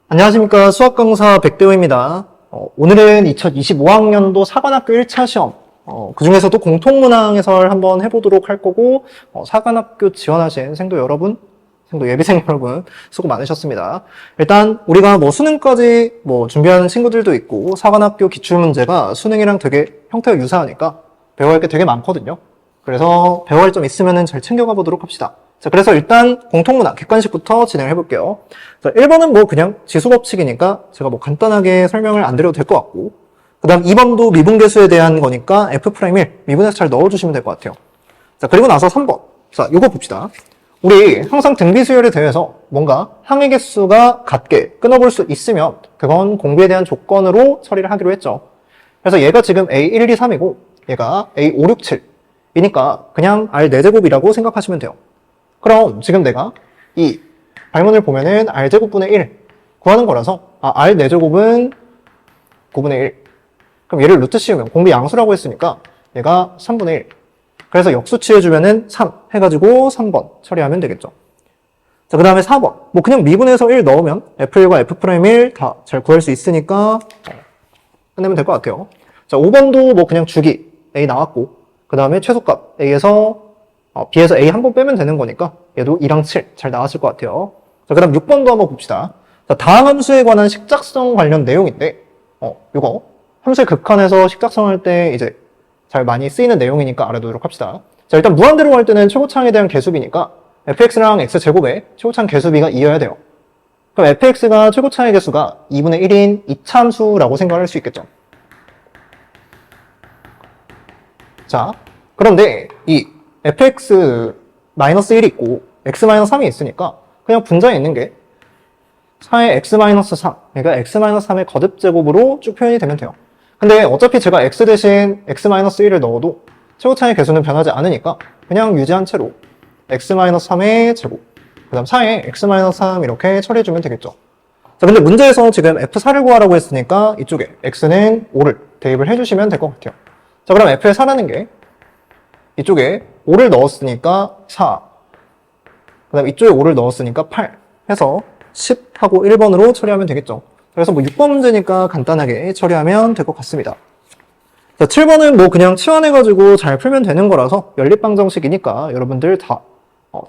안녕하십니까. 수학강사 백대호입니다. 오늘은 2025학년도 사관학교 1차 시험, 그 중에서도 공통문항해설 한번 해보도록 할 거고, 사관학교 지원하신 생도 여러분, 생도 예비생 여러분, 수고 많으셨습니다. 일단, 우리가 수능까지 준비하는 친구들도 있고, 사관학교 기출문제가 수능이랑 되게 형태가 유사하니까 배워야 할 게 되게 많거든요. 그래서 배워야 할 점 있으면 잘 챙겨가 보도록 합시다. 자, 그래서 일단 공통문항 객관식부터 진행을 해볼게요. 자, 1번은 그냥 지수법칙이니까 제가 간단하게 설명을 안 드려도 될 것 같고, 그 다음 2번도 미분계수에 대한 거니까 F'1 미분해서 잘 넣어주시면 될 것 같아요. 자, 그리고 나서 3번. 자, 요거 봅시다. 우리 항상 등비수열에 대해서 뭔가 항의 개수가 같게 끊어볼 수 있으면 그건 공비에 대한 조건으로 처리를 하기로 했죠. 그래서 얘가 지금 A1, 2, 3이고 얘가 A5, 6, 7이니까 그냥 R4제곱이라고 생각하시면 돼요. 그럼 지금 내가 이 발문을 보면은 R제곱분의 1 구하는 거라서 R4제곱은 9분의 1. 그럼 얘를 루트 씌우면 공비 양수라고 했으니까 얘가 3분의 1. 그래서 역수 취해주면은 3 해가지고 3번 처리하면 되겠죠. 자, 그 다음에 4번. 그냥 미분해서 1 넣으면 F1과 F'1 다 잘 구할 수 있으니까 끝내면 될 것 같아요. 자, 5번도 그냥 주기 A 나왔고, 그 다음에 최소값 A에서 B에서 A 한 번 빼면 되는 거니까 얘도 2랑 7 잘 나왔을 것 같아요. 자, 그 다음 6번도 한번 봅시다. 자, 다항 함수에 관한 식작성 관련 내용인데 이거 함수의 극한에서 식작성할 때 이제 잘 많이 쓰이는 내용이니까 알아두도록 합시다. 자, 일단 무한대로 할 때는 최고차항에 대한 개수비니까 fx랑 x제곱에 최고차항 개수비가 2여야 돼요. 그럼 fx가 최고차항의 개수가 2분의 1인 이차함수라고 생각할 수 있겠죠. 자, 그런데 이 fx-1이 있고 x-3이 있으니까 그냥 분자에 있는 게 4의 x-3, 그러니까 x-3의 거듭제곱으로 쭉 표현이 되면 돼요. 근데 어차피 제가 x 대신 x-1을 넣어도 최고차의 개수는 변하지 않으니까 그냥 유지한 채로 x-3의 제곱, 그 다음 4의 x-3 이렇게 처리해주면 되겠죠. 자, 근데 문제에서 지금 f4를 구하라고 했으니까 이쪽에 x는 5를 대입을 해주시면 될 것 같아요. 자, 그럼 f의 4라는 게 이쪽에 5를 넣었으니까 4, 그 다음 이쪽에 5를 넣었으니까 8 해서 10하고 1번으로 처리하면 되겠죠. 그래서 6번 문제니까 간단하게 처리하면 될 것 같습니다. 자, 7번은 그냥 치환해가지고 잘 풀면 되는 거라서 연립방정식이니까 여러분들 다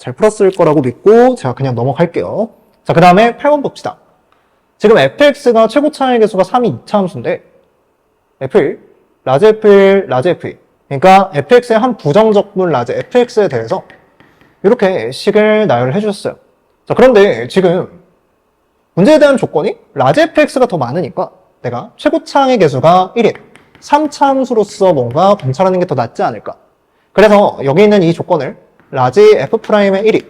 잘 풀었을 거라고 믿고 제가 그냥 넘어갈게요. 자, 그 다음에 8번 봅시다. 지금 fx가 최고차항의 개수가 3이 2차 함수인데 f1, 라지 f1, 라지 f2, 그러니까 fx의 한 부정적분 라지 fx에 대해서 이렇게 식을 나열을 해주셨어요. 자, 그런데 지금 문제에 대한 조건이 라지 fx가 더 많으니까 내가 최고차항의 개수가 1인 3차 함수로서 뭔가 관찰하는 게 더 낫지 않을까. 그래서 여기 있는 이 조건을 라지 f'의 1이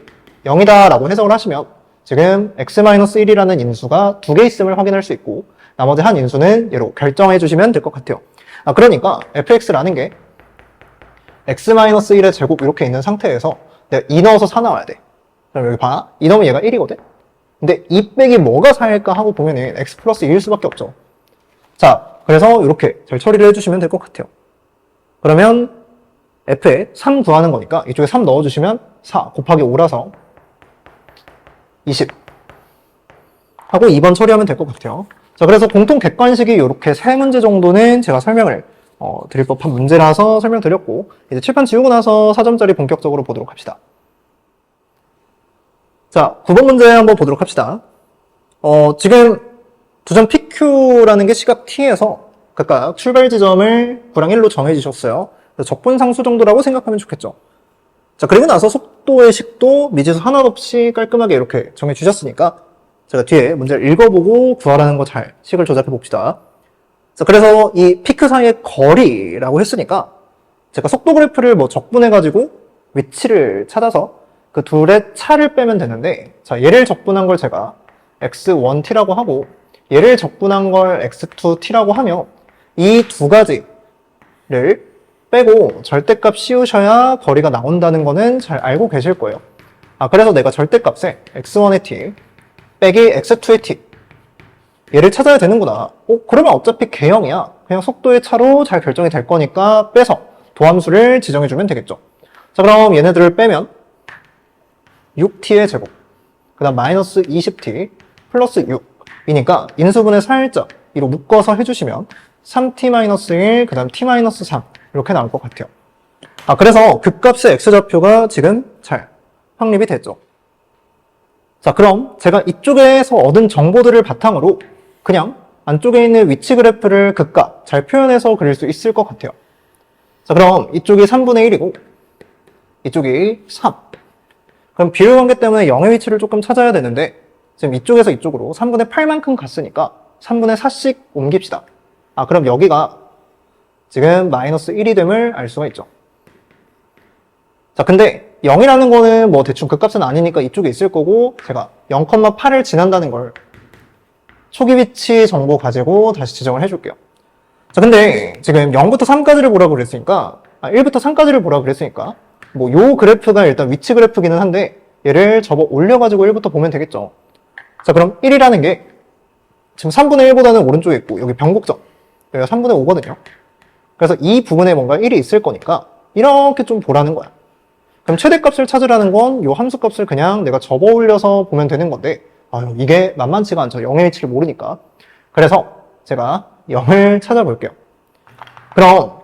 0이다 라고 해석을 하시면 지금 x-1이라는 인수가 2개 있음을 확인할 수 있고 나머지 한 인수는 얘로 결정해 주시면 될 것 같아요. 그러니까 fx라는 게 x-1의 제곱 이렇게 있는 상태에서 내가 2 넣어서 4 나와야 돼. 그럼 여기 봐. 2 넣으면 얘가 1이거든? 근데 2 빼기 뭐가 4일까 하고 보면은 x 플러스 2일 수밖에 없죠. 자, 그래서 이렇게 잘 처리를 해주시면 될 것 같아요. 그러면 f에 3 구하는 거니까 이쪽에 3 넣어주시면 4 곱하기 5라서 20 하고 2번 처리하면 될 것 같아요. 자, 그래서 공통 객관식이 이렇게 3문제 정도는 제가 설명을 드릴 법한 문제라서 설명드렸고 이제 칠판 지우고 나서 4점짜리 본격적으로 보도록 합시다. 자, 9번 문제 한번 보도록 합시다. 지금 두점 PQ라는 게 시각 T에서 각각 출발 지점을 9랑 1로 정해주셨어요. 적분상수 정도라고 생각하면 좋겠죠. 자, 그리고 나서 속도의 식도 미지수 하나 없이 깔끔하게 이렇게 정해주셨으니까 제가 뒤에 문제를 읽어보고 구하라는 거 잘 식을 조작해 봅시다. 자, 그래서 이 PQ 사이의 거리라고 했으니까 제가 속도 그래프를 적분해가지고 위치를 찾아서 그 둘의 차를 빼면 되는데, 자, 얘를 적분한 걸 제가 x1t라고 하고 얘를 적분한 걸 x2t라고 하며 이 두 가지를 빼고 절대값 씌우셔야 거리가 나온다는 거는 잘 알고 계실 거예요. 그래서 내가 절대값에 x1의 t 빼기 x2의 t 얘를 찾아야 되는구나. 그러면 어차피 개형이야. 그냥 속도의 차로 잘 결정이 될 거니까 빼서 도함수를 지정해주면 되겠죠. 자, 그럼 얘네들을 빼면 6t의 제곱, 그 다음 마이너스 20t 플러스 6 이니까 인수분해 살짝 이로 묶어서 해주시면 3t-1, 그 다음 t-3 이렇게 나올 것 같아요. 그래서 극값의 x좌표가 지금 잘 확립이 됐죠. 자, 그럼 제가 이쪽에서 얻은 정보들을 바탕으로 그냥 안쪽에 있는 위치 그래프를 극값 잘 표현해서 그릴 수 있을 것 같아요. 자, 그럼 이쪽이 3분의 1이고 이쪽이 3. 그럼 비율 관계 때문에 0의 위치를 조금 찾아야 되는데 지금 이쪽에서 이쪽으로 3분의 8만큼 갔으니까 3분의 4씩 옮깁시다. 그럼 여기가 지금 마이너스 1이 됨을 알 수가 있죠. 자, 근데 0이라는 거는 뭐 대충 극값은 아니니까 이쪽에 있을 거고 제가 0,8을 지난다는 걸 초기 위치 정보 가지고 다시 지정을 해줄게요. 자, 근데 지금 0부터 3까지를 보라고 그랬으니까 1부터 3까지를 보라고 그랬으니까 뭐 요 그래프가 일단 위치 그래프기는 한데 얘를 접어 올려가지고 1부터 보면 되겠죠. 자, 그럼 1이라는 게 지금 3분의 1보다는 오른쪽에 있고 여기 변곡점 여기가 3분의 5거든요. 그래서 이 부분에 뭔가 1이 있을 거니까 이렇게 좀 보라는 거야. 그럼 최대값을 찾으라는 건 이 함수값을 그냥 내가 접어 올려서 보면 되는 건데 이게 만만치가 않죠. 0의 위치를 모르니까. 그래서 제가 0을 찾아볼게요. 그럼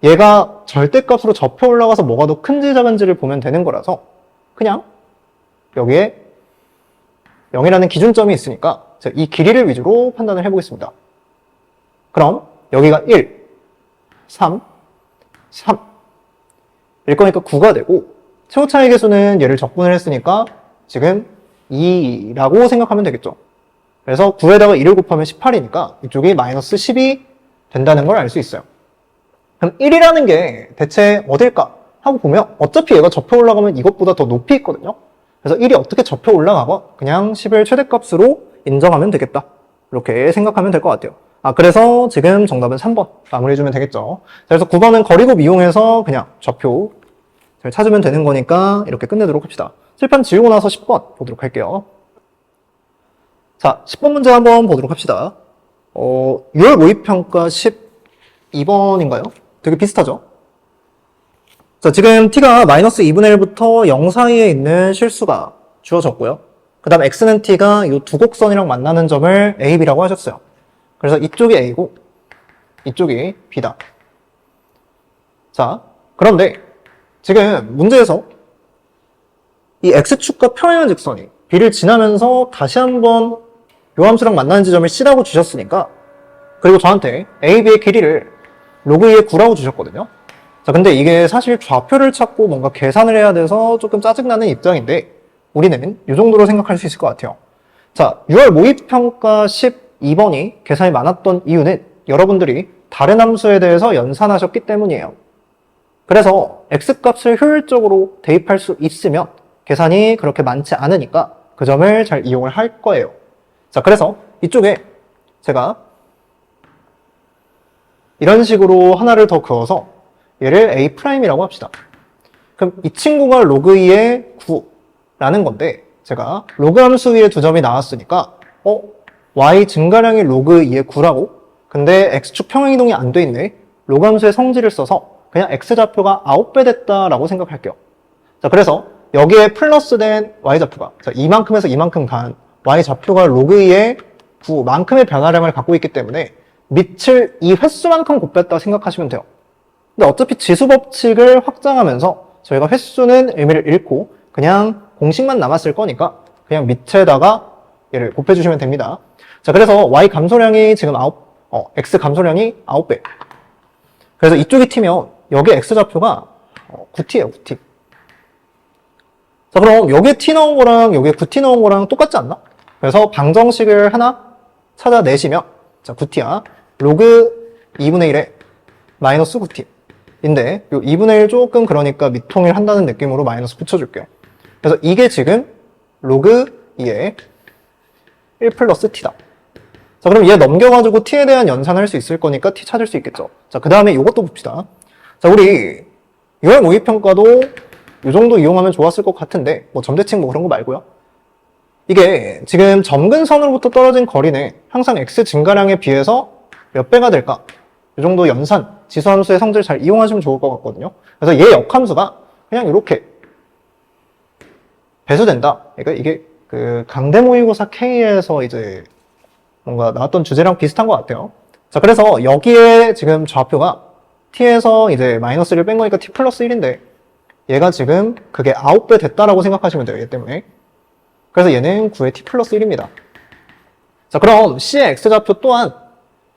얘가 절대값으로 접혀 올라가서 뭐가 더 큰지 작은지를 보면 되는 거라서 그냥 여기에 0이라는 기준점이 있으니까 제가 이 길이를 위주로 판단을 해보겠습니다. 그럼 여기가 1, 3, 3 일 거니까 9가 되고 최고차의 개수는 얘를 적분을 했으니까 지금 2라고 생각하면 되겠죠. 그래서 9에다가 2를 곱하면 18이니까 이쪽이 마이너스 10이 된다는 걸 알 수 있어요. 그럼 1이라는 게 대체 어딜까 하고 보면 어차피 얘가 접혀 올라가면 이것보다 더 높이 있거든요. 그래서 1이 어떻게 접혀 올라가고 그냥 10을 최대값으로 인정하면 되겠다. 이렇게 생각하면 될 것 같아요. 그래서 지금 정답은 3번 마무리해주면 되겠죠. 그래서 9번은 거리곱 이용해서 그냥 좌표 잘 찾으면 되는 거니까 이렇게 끝내도록 합시다. 칠판 지우고 나서 10번 보도록 할게요. 자, 10번 문제 한번 보도록 합시다. 6월 모의평가 12번인가요? 되게 비슷하죠? 자, 지금 t가 마이너스 2분의 1부터 0 사이에 있는 실수가 주어졌고요. 그 다음 x는 t가 이 두 곡선이랑 만나는 점을 a, b라고 하셨어요. 그래서 이쪽이 a고 이쪽이 b다. 자, 그런데 지금 문제에서 이 x축과 평행한 직선이 b를 지나면서 다시 한번 요 함수랑 만나는 지점을 c라고 주셨으니까 그리고 저한테 a, b의 길이를 로그 2의 9라고 주셨거든요. 자, 근데 이게 사실 좌표를 찾고 뭔가 계산을 해야 돼서 조금 짜증나는 입장인데 우리는 이 정도로 생각할 수 있을 것 같아요. 자, 6월 모의평가 12번이 계산이 많았던 이유는 여러분들이 다른 함수에 대해서 연산하셨기 때문이에요. 그래서 x값을 효율적으로 대입할 수 있으면 계산이 그렇게 많지 않으니까 그 점을 잘 이용을 할 거예요. 자, 그래서 이쪽에 제가 이런 식으로 하나를 더 그어서 얘를 A'이라고 합시다. 그럼 이 친구가 로그 2의 9라는 건데 제가 로그 함수 위에 두 점이 나왔으니까 y 증가량이 로그 2의 9라고? 근데 x축 평행이동이 안 돼 있네. 로그 함수의 성질을 써서 그냥 x좌표가 9배 됐다라고 생각할게요. 자, 그래서 여기에 플러스된 y좌표가 이만큼에서 이만큼 간 y좌표가 로그 2의 9만큼의 변화량을 갖고 있기 때문에 밑을 이 횟수만큼 곱했다 생각하시면 돼요. 근데 어차피 지수법칙을 확장하면서 저희가 횟수는 의미를 잃고 그냥 공식만 남았을 거니까 그냥 밑에다가 얘를 곱해주시면 됩니다. 자, 그래서 y 감소량이 지금 x 감소량이 9배. 그래서 이쪽이 t면 여기 x좌표가 9t예요, 9t. 자, 그럼 여기에 t 나온 거랑 여기에 9t 나온 거랑 똑같지 않나? 그래서 방정식을 하나 찾아내시면 자, 9t야. 로그 2분의 1에 마이너스 9t. 인데 요 2분의 1 조금 그러니까 밑통일한다는 느낌으로 마이너스 붙여줄게요. 그래서 이게 지금 로그 2의 1 플러스 t다. 자, 그럼 얘 넘겨가지고 t에 대한 연산할 수 있을 거니까 t 찾을 수 있겠죠. 자, 그 다음에 이것도 봅시다. 자, 우리 6월 모의평가도 이 정도 이용하면 좋았을 것 같은데 뭐 점대칭 뭐 그런 거 말고요. 이게 지금 점근선으로부터 떨어진 거리는 항상 x 증가량에 비해서 몇 배가 될까? 이 정도 연산, 지수함수의 성질을 잘 이용하시면 좋을 것 같거든요. 그래서 얘 역함수가 그냥 이렇게 배수된다. 그러니까 이게 그 강대 모의고사 K에서 이제 뭔가 나왔던 주제랑 비슷한 것 같아요. 자, 그래서 여기에 지금 좌표가 t에서 이제 마이너스를 뺀 거니까 t 플러스 1인데 얘가 지금 그게 9배 됐다라고 생각하시면 돼요. 얘 때문에. 그래서 얘는 9의 t 플러스 1입니다. 자, 그럼 c의 x좌표 또한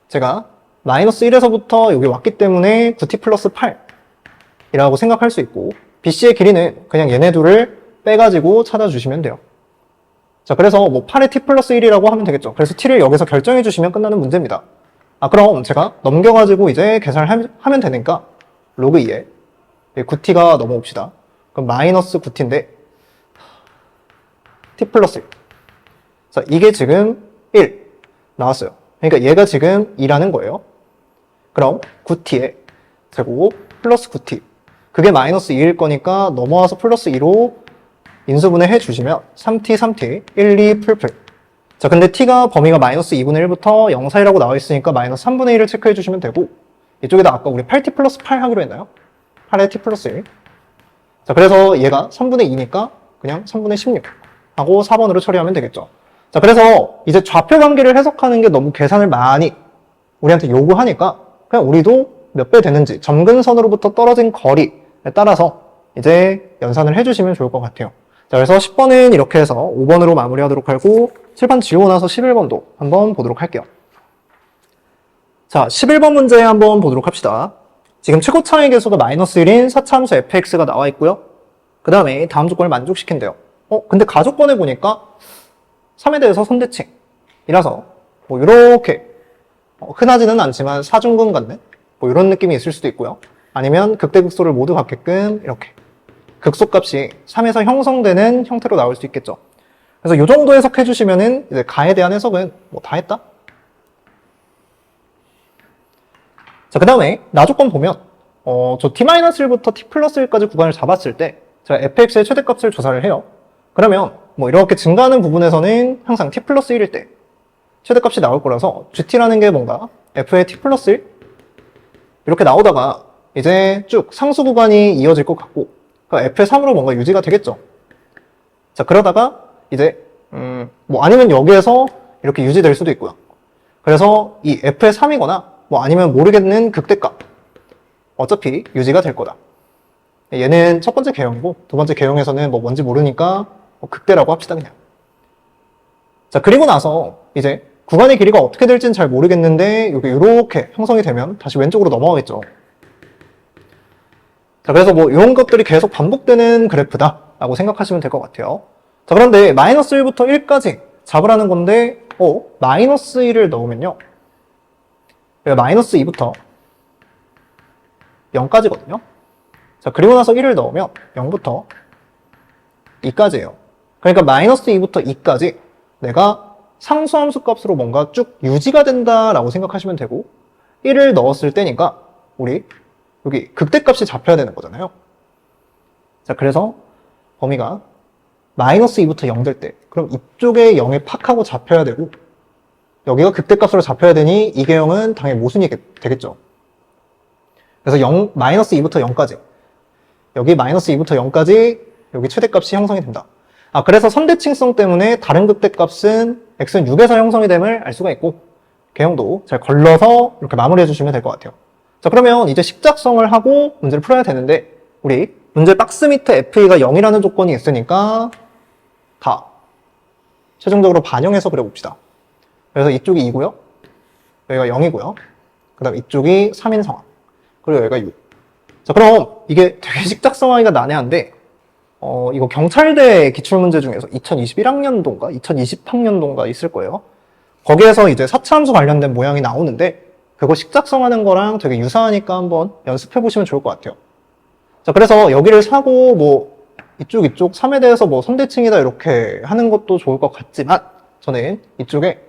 제가 마이너스 1에서부터 여기 왔기 때문에 9t 플러스 8이라고 생각할 수 있고 bc의 길이는 그냥 얘네 둘을 빼가지고 찾아주시면 돼요. 자, 그래서 뭐 8의 t 플러스 1이라고 하면 되겠죠. 그래서 t를 여기서 결정해 주시면 끝나는 문제입니다. 아, 그럼 제가 넘겨가지고 이제 계산을 하면 되니까 로그 2에 9t가 넘어옵시다. 그럼 마이너스 9t인데 t 플러스 1. 자, 이게 지금 1 나왔어요. 그러니까 얘가 지금 2라는 거예요. 그럼 9t의 제곱 플러스 9t. 그게 마이너스 2일 거니까 넘어와서 플러스 2로 인수분해 해주시면 3t, 3t, 1, 2, 풀풀. 자, 근데 t가 범위가 마이너스 2분의 1부터 0 사이라고 나와 있으니까 마이너스 3분의 1을 체크해 주시면 되고 이쪽에다 아까 우리 8t 플러스 8 하기로 했나요? 8의 t 플러스 1. 자, 그래서 얘가 3분의 2니까 그냥 3분의 16 하고 4번으로 처리하면 되겠죠. 자, 그래서 이제 좌표 관계를 해석하는 게 너무 계산을 많이 우리한테 요구하니까 그냥 우리도 몇 배 되는지 점근선으로부터 떨어진 거리에 따라서 이제 연산을 해주시면 좋을 것 같아요. 자, 그래서 10번은 이렇게 해서 5번으로 마무리하도록 하고 칠판 지우고 나서 11번도 한번 보도록 할게요. 자, 11번 문제 한번 보도록 합시다. 지금 최고 차이 계수가 마이너스 1인 사차함수 fx가 나와 있고요. 그 다음에 다음 조건을 만족시킨대요. 근데 가조건에 보니까 3에 대해서 선대칭이라서 뭐 이렇게 흔하지는 않지만 사중근 같네? 뭐 이런 느낌이 있을 수도 있고요. 아니면 극대극소를 모두 갖게끔 이렇게 극소값이 3에서 형성되는 형태로 나올 수 있겠죠. 그래서 이 정도 해석해 주시면은 이제 가에 대한 해석은 뭐 다 했다? 자, 그 다음에 나조건 보면 저 t-1부터 t 플러스 1까지 구간을 잡았을 때 제가 fx의 최대값을 조사를 해요. 그러면 뭐 이렇게 증가하는 부분에서는 항상 t 플러스 1일 때 최대값이 나올 거라서 gt라는 게 뭔가 f의 t 플러스 1 이렇게 나오다가 이제 쭉 상수 구간이 이어질 것 같고 그러니까 f의 3으로 뭔가 유지가 되겠죠. 자, 그러다가 이제 뭐 아니면 여기에서 이렇게 유지될 수도 있고요. 그래서 이 f의 3이거나 뭐 아니면 모르겠는 극대값 어차피 유지가 될 거다. 얘는 첫 번째 개형이고 두 번째 개형에서는 뭐 뭔지 모르니까 뭐 극대라고 합시다 그냥. 자, 그리고 나서 이제 구간의 길이가 어떻게 될지는 잘 모르겠는데 여기 이렇게 형성이 되면 다시 왼쪽으로 넘어가겠죠. 자, 그래서 뭐 이런 것들이 계속 반복되는 그래프다 라고 생각하시면 될 것 같아요. 자, 그런데 마이너스 1부터 1까지 잡으라는 건데 마이너스 1을 넣으면요 마이너스 2부터 0까지거든요. 자, 그리고 나서 1을 넣으면 0부터 2까지예요. 그러니까 마이너스 2부터 2까지 내가 상수함수 값으로 뭔가 쭉 유지가 된다라고 생각하시면 되고 1을 넣었을 때니까 우리 여기 극대값이 잡혀야 되는 거잖아요. 자, 그래서 범위가 마이너스 2부터 0 될 때 그럼 이쪽에 0에 팍하고 잡혀야 되고 여기가 극대값으로 잡혀야 되니 이 개형은 당연히 모순이 되겠죠. 그래서 마이너스 2부터 0까지 여기 마이너스 2부터 0까지 여기 최대값이 형성이 된다. 아, 그래서 선대칭성 때문에 다른 극대값은 x는 6에서 형성이 됨을 알 수가 있고 개형도 잘 걸러서 이렇게 마무리해 주시면 될 것 같아요. 자, 그러면 이제 식작성을 하고 문제를 풀어야 되는데 우리 문제 박스 밑에 FE가 0이라는 조건이 있으니까 다 최종적으로 반영해서 그려봅시다. 그래서 이쪽이 2고요. 여기가 0이고요. 그 다음 이쪽이 3인 상황. 그리고 여기가 6. 자, 그럼 이게 되게 식작성하기가 난해한데 이거 경찰대 기출문제 중에서 2021학년도인가 2020학년도인가 있을 거예요. 거기에서 이제 사차함수 관련된 모양이 나오는데 그거 식작성하는 거랑 되게 유사하니까 한번 연습해 보시면 좋을 것 같아요. 자, 그래서 여기를 사고 뭐 이쪽 3에 대해서 뭐 선대칭이다 이렇게 하는 것도 좋을 것 같지만 저는 이쪽에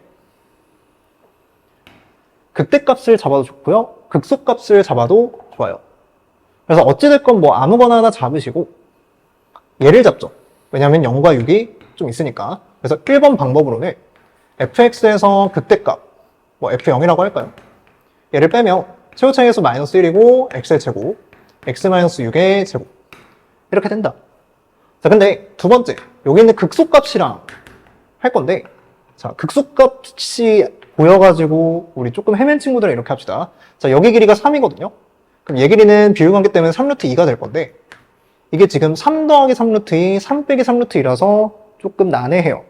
극대값을 잡아도 좋고요. 극소값을 잡아도 좋아요. 그래서 어찌됐건 뭐 아무거나 하나 잡으시고 얘를 잡죠. 왜냐하면 0과 6이 좀 있으니까. 그래서 1번 방법으로는 fx에서 극대값, 뭐 f0이라고 할까요? 얘를 빼면 최고차이계수 마이너스 1이고 x의 제곱, x-6의 제곱 이렇게 된다. 자, 근데 두 번째 여기 있는 극소값이랑 할 건데 자, 극소값이 보여가지고 우리 조금 헤맨 친구들은 이렇게 합시다. 자, 여기 길이가 3이거든요. 그럼 얘 길이는 비율관계 때문에 3루트 2가 될 건데 이게 지금 3 더하기 3루트 2, 3 빼기 3루트 2라서 조금 난해해요.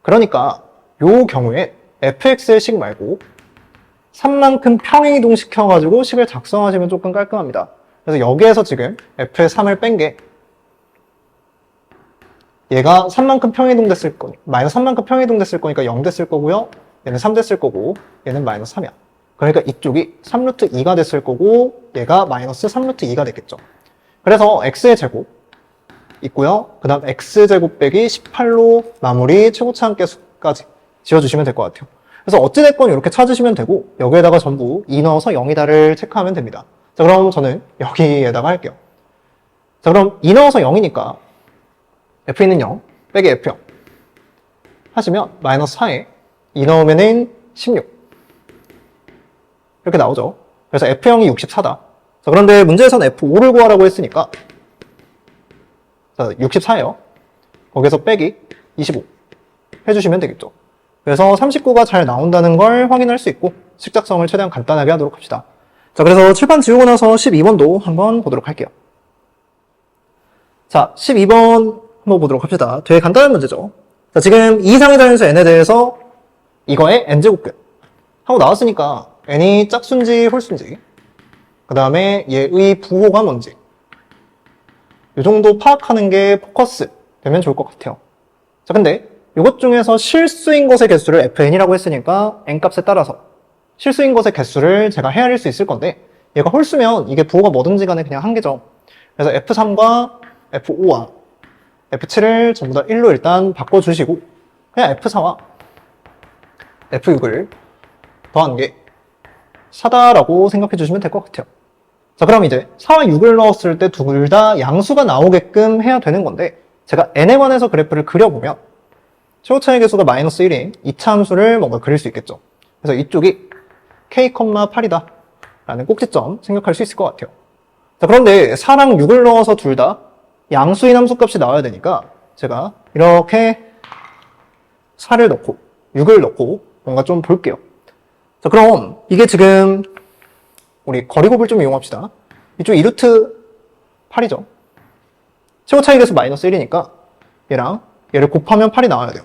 그러니까 요 경우에 fx의 식 말고 3만큼 평행이동 시켜가지고 식을 작성하시면 조금 깔끔합니다. 그래서 여기에서 지금 f의 3을 뺀 게 얘가 3만큼 평행이동 됐을 거니까 마이너스 3만큼 평행이동 됐을 거니까 0 됐을 거고요. 얘는 3 됐을 거고 얘는 마이너스 3이야. 그러니까 이쪽이 3루트 2가 됐을 거고 얘가 마이너스 3루트 2가 됐겠죠. 그래서 x의 제곱 있고요. 그 다음 x제곱 빼기 18로 마무리 최고차함계수까지 지어주시면 될 것 같아요. 그래서 어찌됐건 이렇게 찾으시면 되고 여기에다가 전부 2 넣어서 0이다를 체크하면 됩니다. 자, 그럼 저는 여기에다가 할게요. 자, 그럼 2 넣어서 0이니까 f는 0 빼기 f0 하시면 마이너스 4에 2 넣으면은 16 이렇게 나오죠. 그래서 f0이 64다. 자, 그런데 문제에서는 f5를 구하라고 했으니까 자, 64예요. 거기서 빼기 25 해주시면 되겠죠. 그래서 39가 잘 나온다는 걸 확인할 수 있고 식작성을 최대한 간단하게 하도록 합시다. 자, 그래서 칠판 지우고 나서 12번도 한번 보도록 할게요. 자, 12번 한번 보도록 합시다. 되게 간단한 문제죠. 자, 지금 이 이상의 자연수 n에 대해서 이거의 n제곱근 하고 나왔으니까 n이 짝수인지 홀수인지 그 다음에 얘의 부호가 뭔지 이 정도 파악하는 게 포커스 되면 좋을 것 같아요. 자, 근데 이것 중에서 실수인 것의 개수를 fn이라고 했으니까 n값에 따라서 실수인 것의 개수를 제가 헤아릴 수 있을 건데 얘가 홀수면 이게 부호가 뭐든지 간에 그냥 한 개죠. 그래서 f3과 f5와 f7을 전부 다 1로 일단 바꿔주시고 그냥 f4와 f6을 더한 게 4다라고 생각해 주시면 될 것 같아요. 자, 그럼 이제 4와 6을 넣었을 때 둘 다 양수가 나오게끔 해야 되는 건데 제가 n에 관해서 그래프를 그려보면 최고차의 개수가 마이너스 1인 2차 함수를 뭔가 그릴 수 있겠죠. 그래서 이쪽이 k,8이다 라는 꼭지점 생각할 수 있을 것 같아요. 자, 그런데 4랑 6을 넣어서 둘 다 양수인 함수값이 나와야 되니까 제가 이렇게 4를 넣고 6을 넣고 뭔가 좀 볼게요. 자, 그럼 이게 지금 우리 거리곱을 좀 이용합시다. 이쪽 2루트 8이죠. 최고차의 개수 마이너스 1이니까 얘랑 얘를 곱하면 8이 나와야 돼요.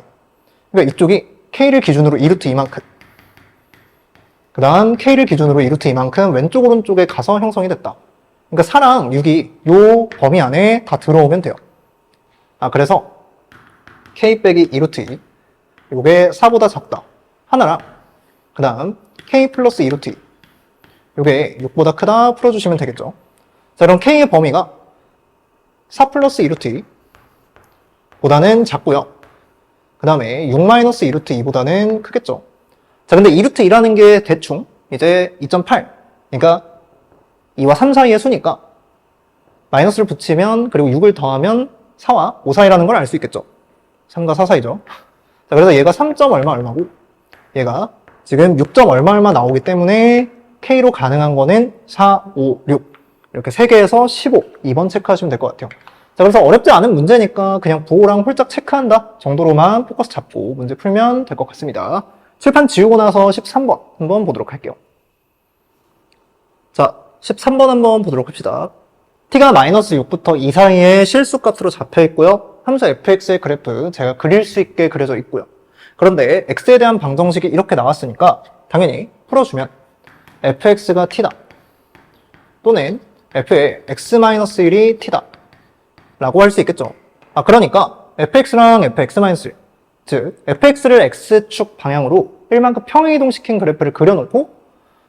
그러니까 이쪽이 k를 기준으로 2루트 이만큼 그 다음 k를 기준으로 2루트 이만큼 왼쪽 오른쪽에 가서 형성이 됐다. 그러니까 4랑 6이 요 범위 안에 다 들어오면 돼요. 아, 그래서 k 빼기 2루트 2 요게 4보다 작다 하나랑 그 다음 k 플러스 2루트 2 요게 6보다 크다 풀어주시면 되겠죠. 자, 그럼 k의 범위가 4 플러스 2루트 2 보다는 작고요. 그 다음에 6 마이너스 2루트 2보다는 크겠죠. 자, 근데 2루트 2라는 게 대충 이제 2.8 그러니까 2와 3 사이의 수니까 마이너스를 붙이면 그리고 6을 더하면 4와 5 사이라는 걸 알 수 있겠죠. 3과 4 사이죠. 자, 그래서 얘가 3. 얼마고 얘가 지금 6. 얼마 나오기 때문에 K로 가능한 거는 4, 5, 6 이렇게 3개에서 15 2번 체크하시면 될 것 같아요. 자, 그래서 어렵지 않은 문제니까 그냥 부호랑 홀짝 체크한다 정도로만 포커스 잡고 문제 풀면 될 것 같습니다. 칠판 지우고 나서 13번 한번 보도록 할게요. 자, 13번 한번 보도록 합시다. t가 마이너스 6부터 2 사이의 실수값으로 잡혀 있고요. 함수 fx의 그래프 제가 그릴 수 있게 그려져 있고요. 그런데 x에 대한 방정식이 이렇게 나왔으니까 당연히 풀어주면 fx가 t다 또는 f의 x-1이 t다 라고 할 수 있겠죠. 아, 그러니까 fx랑 fx-1 즉 fx를 x축 방향으로 1만큼 평행이동시킨 그래프를 그려놓고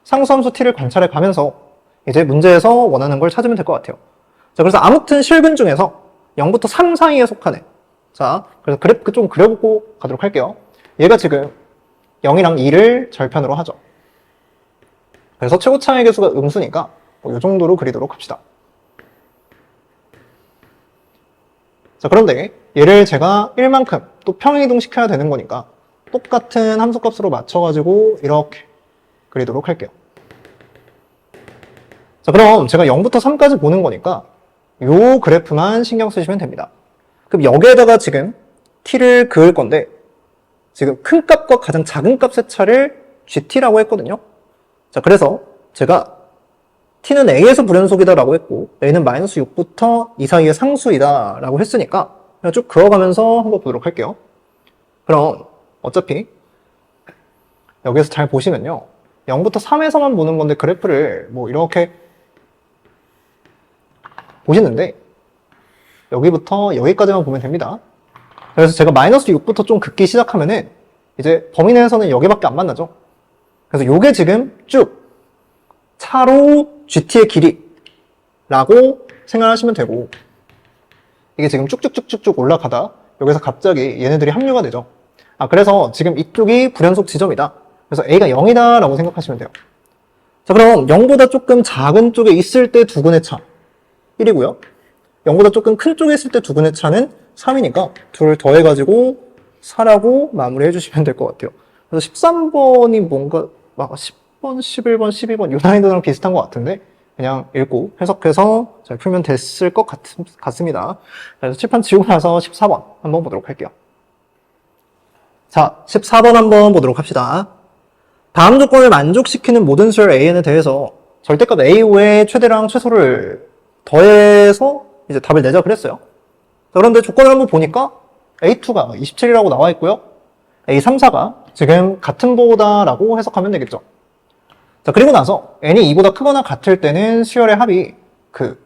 상수함수 t를 관찰해 가면서 이제 문제에서 원하는 걸 찾으면 될 것 같아요. 자, 그래서 아무튼 실근 중에서 0부터 3 사이에 속하는 자, 그래서 그래프 좀 그려보고 가도록 할게요. 얘가 지금 0이랑 2를 절편으로 하죠. 그래서 최고차의 개수가 음수니까 이 정도로 그리도록 합시다. 자, 그런데 얘를 제가 1만큼 또 평행이동 시켜야 되는 거니까 똑같은 함수값으로 맞춰가지고 이렇게 그리도록 할게요. 자, 그럼 제가 0부터 3까지 보는 거니까 요 그래프만 신경 쓰시면 됩니다. 그럼 여기에다가 지금 t를 그을 건데 지금 큰 값과 가장 작은 값의 차를 GT라고 했거든요. 자, 그래서 제가 t는 a에서 불연속이다 라고 했고 a는 마이너스 6부터 이 사이의 상수이다 라고 했으니까 그냥 쭉 그어가면서 한번 보도록 할게요. 그럼 어차피 여기서 잘 보시면요, 0부터 3에서만 보는 건데 그래프를 뭐 이렇게 보시는데 여기부터 여기까지만 보면 됩니다. 그래서 제가 마이너스 6부터 좀 긋기 시작하면은 이제 범위 내에서는 여기밖에 안 만나죠. 그래서 요게 지금 쭉 차로 GT의 길이라고 생각하시면 되고, 이게 지금 쭉쭉쭉쭉쭉 올라가다 여기서 갑자기 얘네들이 합류가 되죠. 그래서 지금 이쪽이 불연속 지점이다. 그래서 A가 0이다 라고 생각하시면 돼요. 자, 그럼 0보다 조금 작은 쪽에 있을 때 두근의 차 1이고요. 0보다 조금 큰 쪽에 있을 때 두근의 차는 3이니까 둘을 더해가지고 4라고 마무리해 주시면 될 것 같아요. 그래서 13번이 뭔가 막 10번, 11번, 12번 이 난이도랑 비슷한 것 같은데 그냥 읽고 해석해서 잘 풀면 됐을 것 같습니다. 그래서 칠판 지우고 나서 14번 한번 보도록 할게요. 자, 14번 한번 보도록 합시다. 다음 조건을 만족시키는 모든 수열 AN에 대해서 절대값 A5의 최대랑 최소를 더해서 이제 답을 내자 그랬어요. 자, 그런데 조건을 한번 보니까 A2가 27이라고 나와 있고요. A3, 4가 지금 같은 보다라고 해석하면 되겠죠. 자, 그리고 나서 n이 2보다 크거나 같을 때는 수열의 합이 그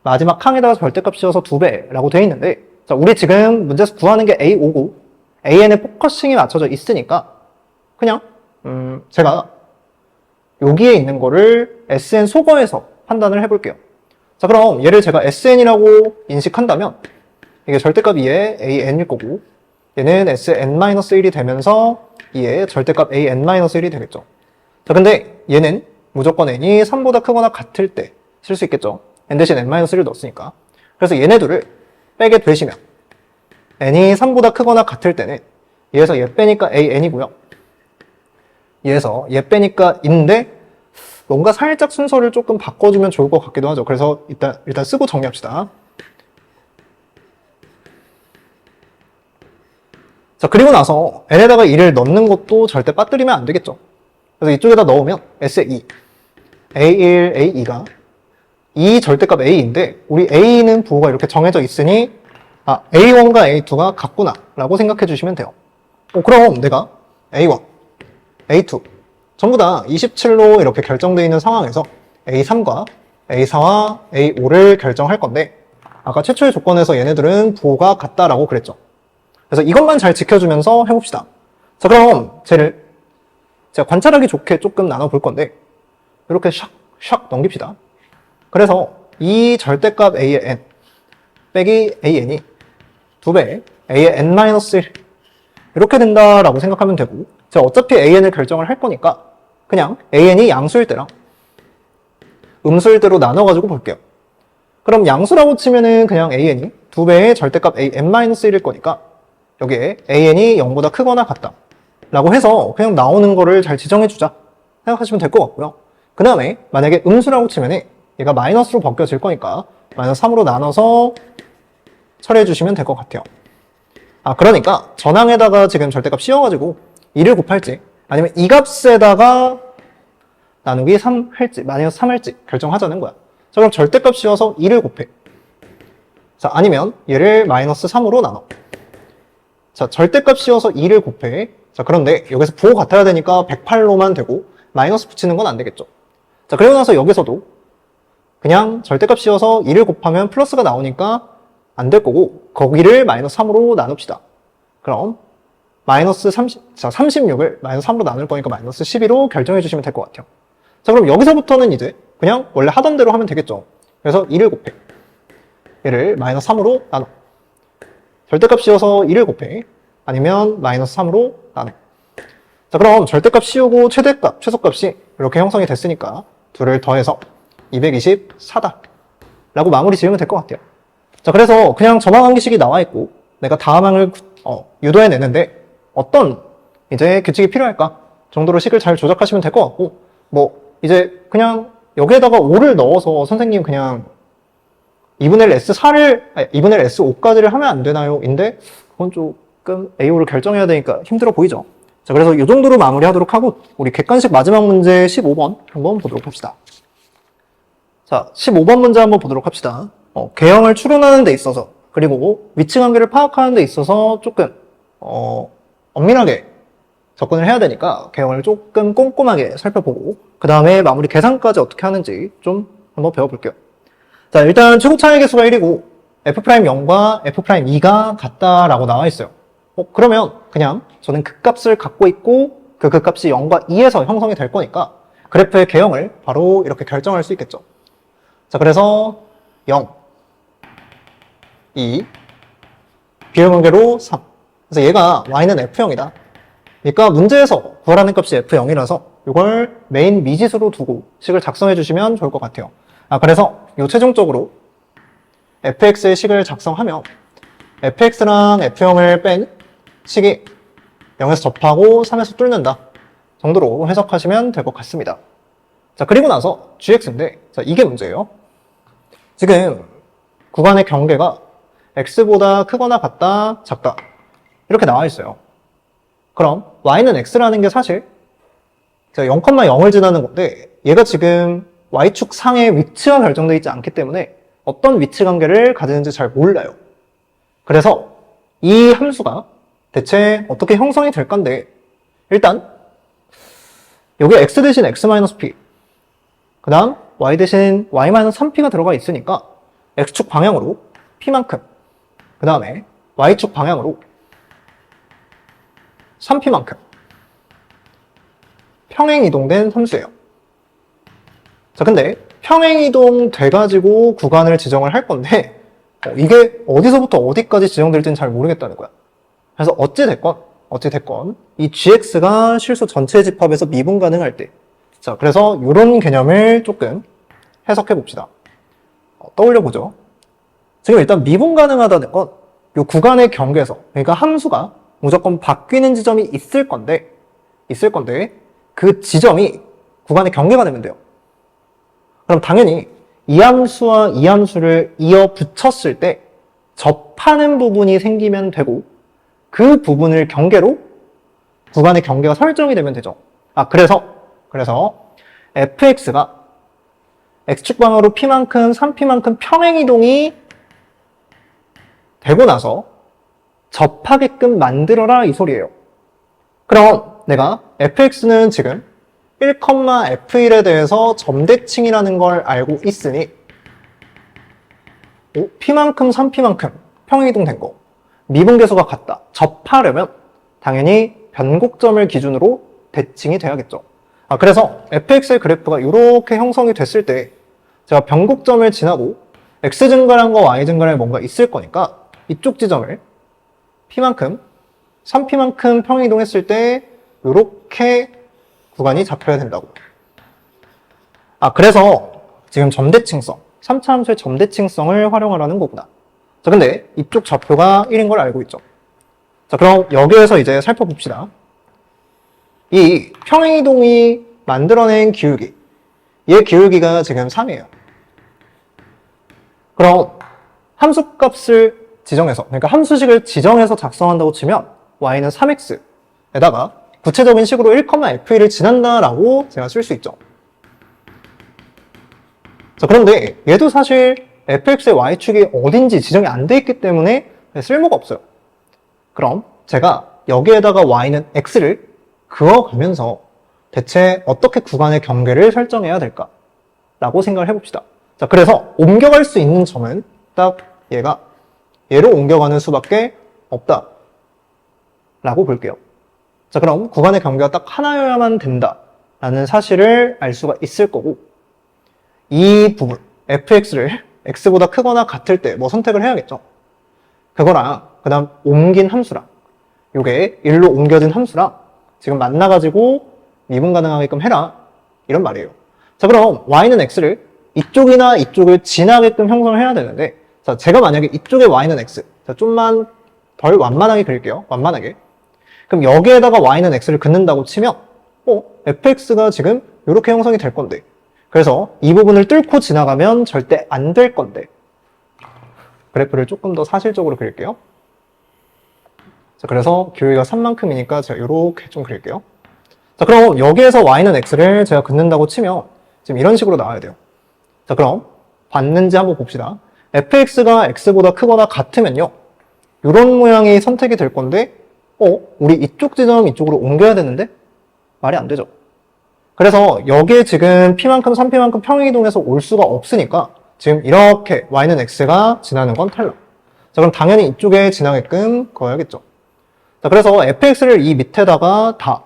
마지막 항에다가 절대값 씌워서 2배라고 되어 있는데, 자, 우리 지금 문제에서 구하는 게 A5고 AN에 포커싱이 맞춰져 있으니까 그냥 제가 여기에 있는 거를 SN 소거해서 판단을 해볼게요. 자, 그럼 얘를 제가 SN이라고 인식한다면 이게 절대값 2의 AN일 거고 얘는 SN-1이 되면서 2의 절대값 AN-1이 되겠죠. 자, 근데 얘는 무조건 n이 3보다 크거나 같을 때 쓸 수 있겠죠. n 대신 n-1을 넣었으니까. 그래서 얘네들을 빼게 되시면 n이 3보다 크거나 같을 때는 얘에서 얘 빼니까 an이고요. 얘에서 얘 빼니까 인데 뭔가 살짝 순서를 조금 바꿔주면 좋을 것 같기도 하죠. 그래서 일단 쓰고 정리합시다. 자, 그리고 나서 n에다가 2를 넣는 것도 절대 빠뜨리면 안 되겠죠. 그래서 이쪽에다 넣으면 S2, A1, A2가 이 절대값 A인데 우리 A는 부호가 이렇게 정해져 있으니 A1과 A2가 같구나 라고 생각해 주시면 돼요. 그럼 내가 A1, A2 전부 다 27로 이렇게 결정되어 있는 상황에서 A3과 A4와 A5를 결정할 건데 아까 최초의 조건에서 얘네들은 부호가 같다라고 그랬죠. 그래서 이것만 잘 지켜주면서 해봅시다. 자, 그럼 쟤를 제가 관찰하기 좋게 조금 나눠볼 건데 이렇게 샥샥 넘깁시다. 그래서 이 절대값 A의 n 빼기 AN이 2배 A의 n-1 이렇게 된다라고 생각하면 되고, 제가 어차피 AN을 결정을 할 거니까 그냥 AN이 양수일 때랑 음수일 때로 나눠가지고 볼게요. 그럼 양수라고 치면은 그냥 AN이 2배의 절대값 AN-1일 거니까 여기에 AN이 0보다 크거나 같다 라고 해서 그냥 나오는 거를 잘 지정해주자 생각하시면 될 것 같고요. 그 다음에 만약에 음수라고 치면 얘가 마이너스로 바뀌어질 거니까 마이너스 3으로 나눠서 처리해 주시면 될 것 같아요. 그러니까 전항에다가 지금 절대값 씌워가지고 2를 곱할지 아니면 이 값에다가 나누기 3 할지 마이너스 3 할지 결정하자는 거야. 자, 그럼 절대값 씌워서 2를 곱해. 자, 아니면 얘를 마이너스 3으로 나눠. 자, 절대값 씌워서 2를 곱해. 자, 그런데 여기서 부호 같아야 되니까 108로만 되고 마이너스 붙이는 건 안 되겠죠. 자, 그리고 나서 여기서도 그냥 절대값 씌워서 2를 곱하면 플러스가 나오니까 안 될 거고 거기를 마이너스 3으로 나눕시다. 그럼 마이너스 36을 마이너스 3으로 나눌 거니까 마이너스 12로 결정해 주시면 될 것 같아요. 자, 그럼 여기서부터는 이제 그냥 원래 하던 대로 하면 되겠죠. 그래서 2를 곱해. 얘를 마이너스 3으로 나눠. 절대값 씌워서 2를 곱해. 아니면 마이너스 3으로 나눠. 자, 그럼 절대값 씌우고 최대값, 최소값이 이렇게 형성이 됐으니까 둘을 더해서 224다 라고 마무리 지으면 될 것 같아요. 자, 그래서 그냥 저항 한기식이 나와 있고 내가 다음항을 유도해내는데 어떤 이제 규칙이 필요할까 정도로 식을 잘 조작하시면 될 것 같고, 뭐 이제 그냥 여기에다가 5를 넣어서 선생님 그냥 2분의 1 S4를 2분의 1 S5까지를 하면 안 되나요? 인데 그건 조금 A5를 결정해야 되니까 힘들어 보이죠. 자, 그래서 이 정도로 마무리하도록 하고 우리 객관식 마지막 문제 15번 한번 보도록 합시다. 자, 15번 문제 한번 보도록 합시다. 개형을 추론하는 데 있어서 그리고 위치 관계를 파악하는 데 있어서 조금 엄밀하게 접근을 해야 되니까 개형을 조금 꼼꼼하게 살펴보고 그 다음에 마무리 계산까지 어떻게 하는지 좀 한번 배워볼게요. 자, 일단 최고 차이 개수가 1이고 F'0과 F'2가 같다라고 나와 있어요. 그러면 그냥 저는 극값을 갖고 있고 그 극값이 0과 2에서 형성이 될 거니까 그래프의 개형을 바로 이렇게 결정할 수 있겠죠. 자, 그래서 0, 2, 비율관계로 3. 그래서 얘가 y는 f0이다. 그러니까 문제에서 구하라는 값이 f0이라서 이걸 메인 미지수로 두고 식을 작성해 주시면 좋을 것 같아요. 그래서 요 최종적으로 fx의 식을 작성하면 fx랑 f0을 뺀 식이 0에서 접하고 3에서 뚫는다 정도로 해석하시면 될 것 같습니다. 자, 그리고 나서 gx인데 자, 이게 문제예요. 지금 구간의 경계가 x보다 크거나 같다, 작다 이렇게 나와 있어요. 그럼 y는 x라는 게 사실 0,0을 지나는 건데 얘가 지금 y축 상의 위치가 결정되어 있지 않기 때문에 어떤 위치 관계를 가지는지 잘 몰라요. 그래서 이 함수가 대체 어떻게 형성이 될 건데 일단 여기 x 대신 x-p 그 다음 y 대신 y-3p가 들어가 있으니까 x축 방향으로 p만큼 그 다음에 y축 방향으로 3p만큼 평행이동된 함수예요. 자, 근데 평행이동 돼가지고 구간을 지정을 할 건데 이게 어디서부터 어디까지 지정될지는 잘 모르겠다는 거야. 그래서 어찌됐건 이 gx가 실수 전체 집합에서 미분 가능할 때 자, 그래서 이런 개념을 조금 해석해 봅시다. 떠올려 보죠. 지금 일단 미분 가능하다는 건 이 구간의 경계에서 그러니까 함수가 무조건 바뀌는 지점이 있을 건데 그 지점이 구간의 경계가 되면 돼요. 그럼 당연히 이 함수와 이 함수를 이어 붙였을 때 접하는 부분이 생기면 되고 그 부분을 경계로 구간의 경계가 설정이 되면 되죠. 그래서 fx가 x축 방향으로 p만큼 3p만큼 평행이동이 되고 나서 접하게끔 만들어라 이 소리예요. 그럼 내가 fx는 지금 1,f1에 대해서 점대칭이라는 걸 알고 있으니 p만큼 3p만큼 평행이동 된 거 미분계수가 같다. 접하려면 당연히 변곡점을 기준으로 대칭이 돼야겠죠. 그래서 fx의 그래프가 이렇게 형성이 됐을 때 제가 변곡점을 지나고 x 증가량과 y 증가량이 뭔가 있을 거니까 이쪽 지점을 p만큼 3p만큼 평행이동했을 때 이렇게 구간이 잡혀야 된다고. 그래서 지금 점대칭성 3차 함수의 점대칭성을 활용하라는 거구나. 자, 근데 이쪽 좌표가 1인 걸 알고 있죠. 자, 그럼 여기에서 이제 살펴봅시다. 이 평행이동이 만들어낸 기울기, 얘 기울기가 지금 3이에요. 그럼 함수값을 지정해서, 그러니까 함수식을 지정해서 작성한다고 치면 y는 3x에다가 구체적인 식으로 1,f1을 지난다라고 제가 쓸 수 있죠. 자, 그런데 얘도 사실 fx의 y축이 어딘지 지정이 안 돼 있기 때문에 쓸모가 없어요. 그럼 제가 여기에다가 y는 x를 그어가면서 대체 어떻게 구간의 경계를 설정해야 될까? 라고 생각을 해봅시다. 자, 그래서 옮겨갈 수 있는 점은 딱 얘로 옮겨가는 수밖에 없다. 라고 볼게요. 자, 그럼 구간의 경계가 딱 하나여야만 된다. 라는 사실을 알 수가 있을 거고, 이 부분, fx를 x보다 크거나 같을 때 뭐 선택을 해야겠죠. 그거랑, 그 다음 옮긴 함수랑, 요게 1로 옮겨진 함수랑 지금 만나가지고 미분 가능하게끔 해라. 이런 말이에요. 자, 그럼 y는 x를 이쪽이나 이쪽을 지나게끔 형성을 해야 되는데, 자, 제가 만약에 이쪽에 y는 x, 자, 좀만 덜 완만하게 그릴게요. 완만하게. 그럼 여기에다가 y는 x를 긋는다고 치면, fx가 지금 이렇게 형성이 될 건데, 그래서 이 부분을 뚫고 지나가면 절대 안 될 건데, 그래프를 조금 더 사실적으로 그릴게요. 자, 그래서 기울기가 3만큼이니까 제가 이렇게 좀 그릴게요. 자, 그럼 여기에서 y는 x를 제가 긋는다고 치면 지금 이런 식으로 나와야 돼요. 자, 그럼 봤는지 한번 봅시다. fx가 x보다 크거나 같으면요. 이런 모양이 선택이 될 건데 우리 이쪽 지점 이쪽으로 옮겨야 되는데 말이 안 되죠. 그래서 여기에 지금 p만큼 3p만큼 평행이동해서 올 수가 없으니까 지금 이렇게 y는 x가 지나는 건 탈락. 자, 그럼 당연히 이쪽에 지나게끔 그어야겠죠. 자, 그래서 fx를 이 밑에다가 다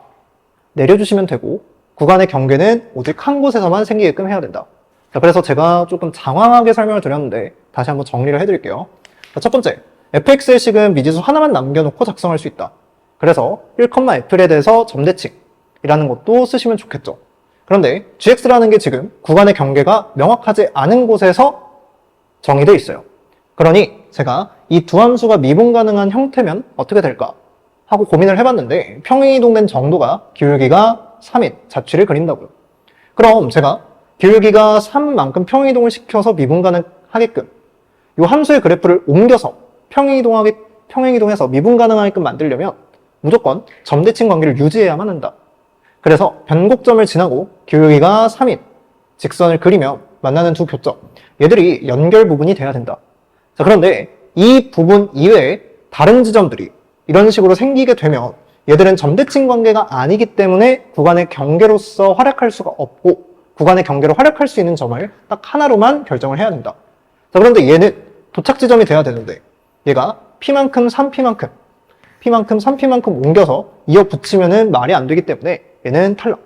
내려주시면 되고 구간의 경계는 오직 한 곳에서만 생기게끔 해야 된다. 자, 그래서 제가 조금 장황하게 설명을 드렸는데 다시 한번 정리를 해드릴게요. 자, 첫 번째, fx의 식은 미지수 하나만 남겨놓고 작성할 수 있다. 그래서 1,f에 대해서 점대칭이라는 것도 쓰시면 좋겠죠. 그런데 gx라는 게 지금 구간의 경계가 명확하지 않은 곳에서 정의되어 있어요. 그러니 제가 이 두 함수가 미분 가능한 형태면 어떻게 될까 하고 고민을 해봤는데 평행이동된 정도가 기울기가 3인 자취를 그린다고요. 그럼 제가 기울기가 3만큼 평행이동을 시켜서 미분 가능하게끔 이 함수의 그래프를 옮겨서 평행이동해서 미분 가능하게끔 만들려면 무조건 점대칭 관계를 유지해야만 한다. 그래서 변곡점을 지나고 기울기가 3인 직선을 그리며 만나는 두 교점, 얘들이 연결 부분이 돼야 된다. 자, 그런데 이 부분 이외에 다른 지점들이 이런 식으로 생기게 되면 얘들은 점대칭 관계가 아니기 때문에 구간의 경계로서 활약할 수가 없고 구간의 경계로 활약할 수 있는 점을 딱 하나로만 결정을 해야 된다. 자, 그런데 얘는 도착 지점이 돼야 되는데 얘가 p만큼 3p만큼 옮겨서 이어 붙이면은 말이 안 되기 때문에 얘는 탈락.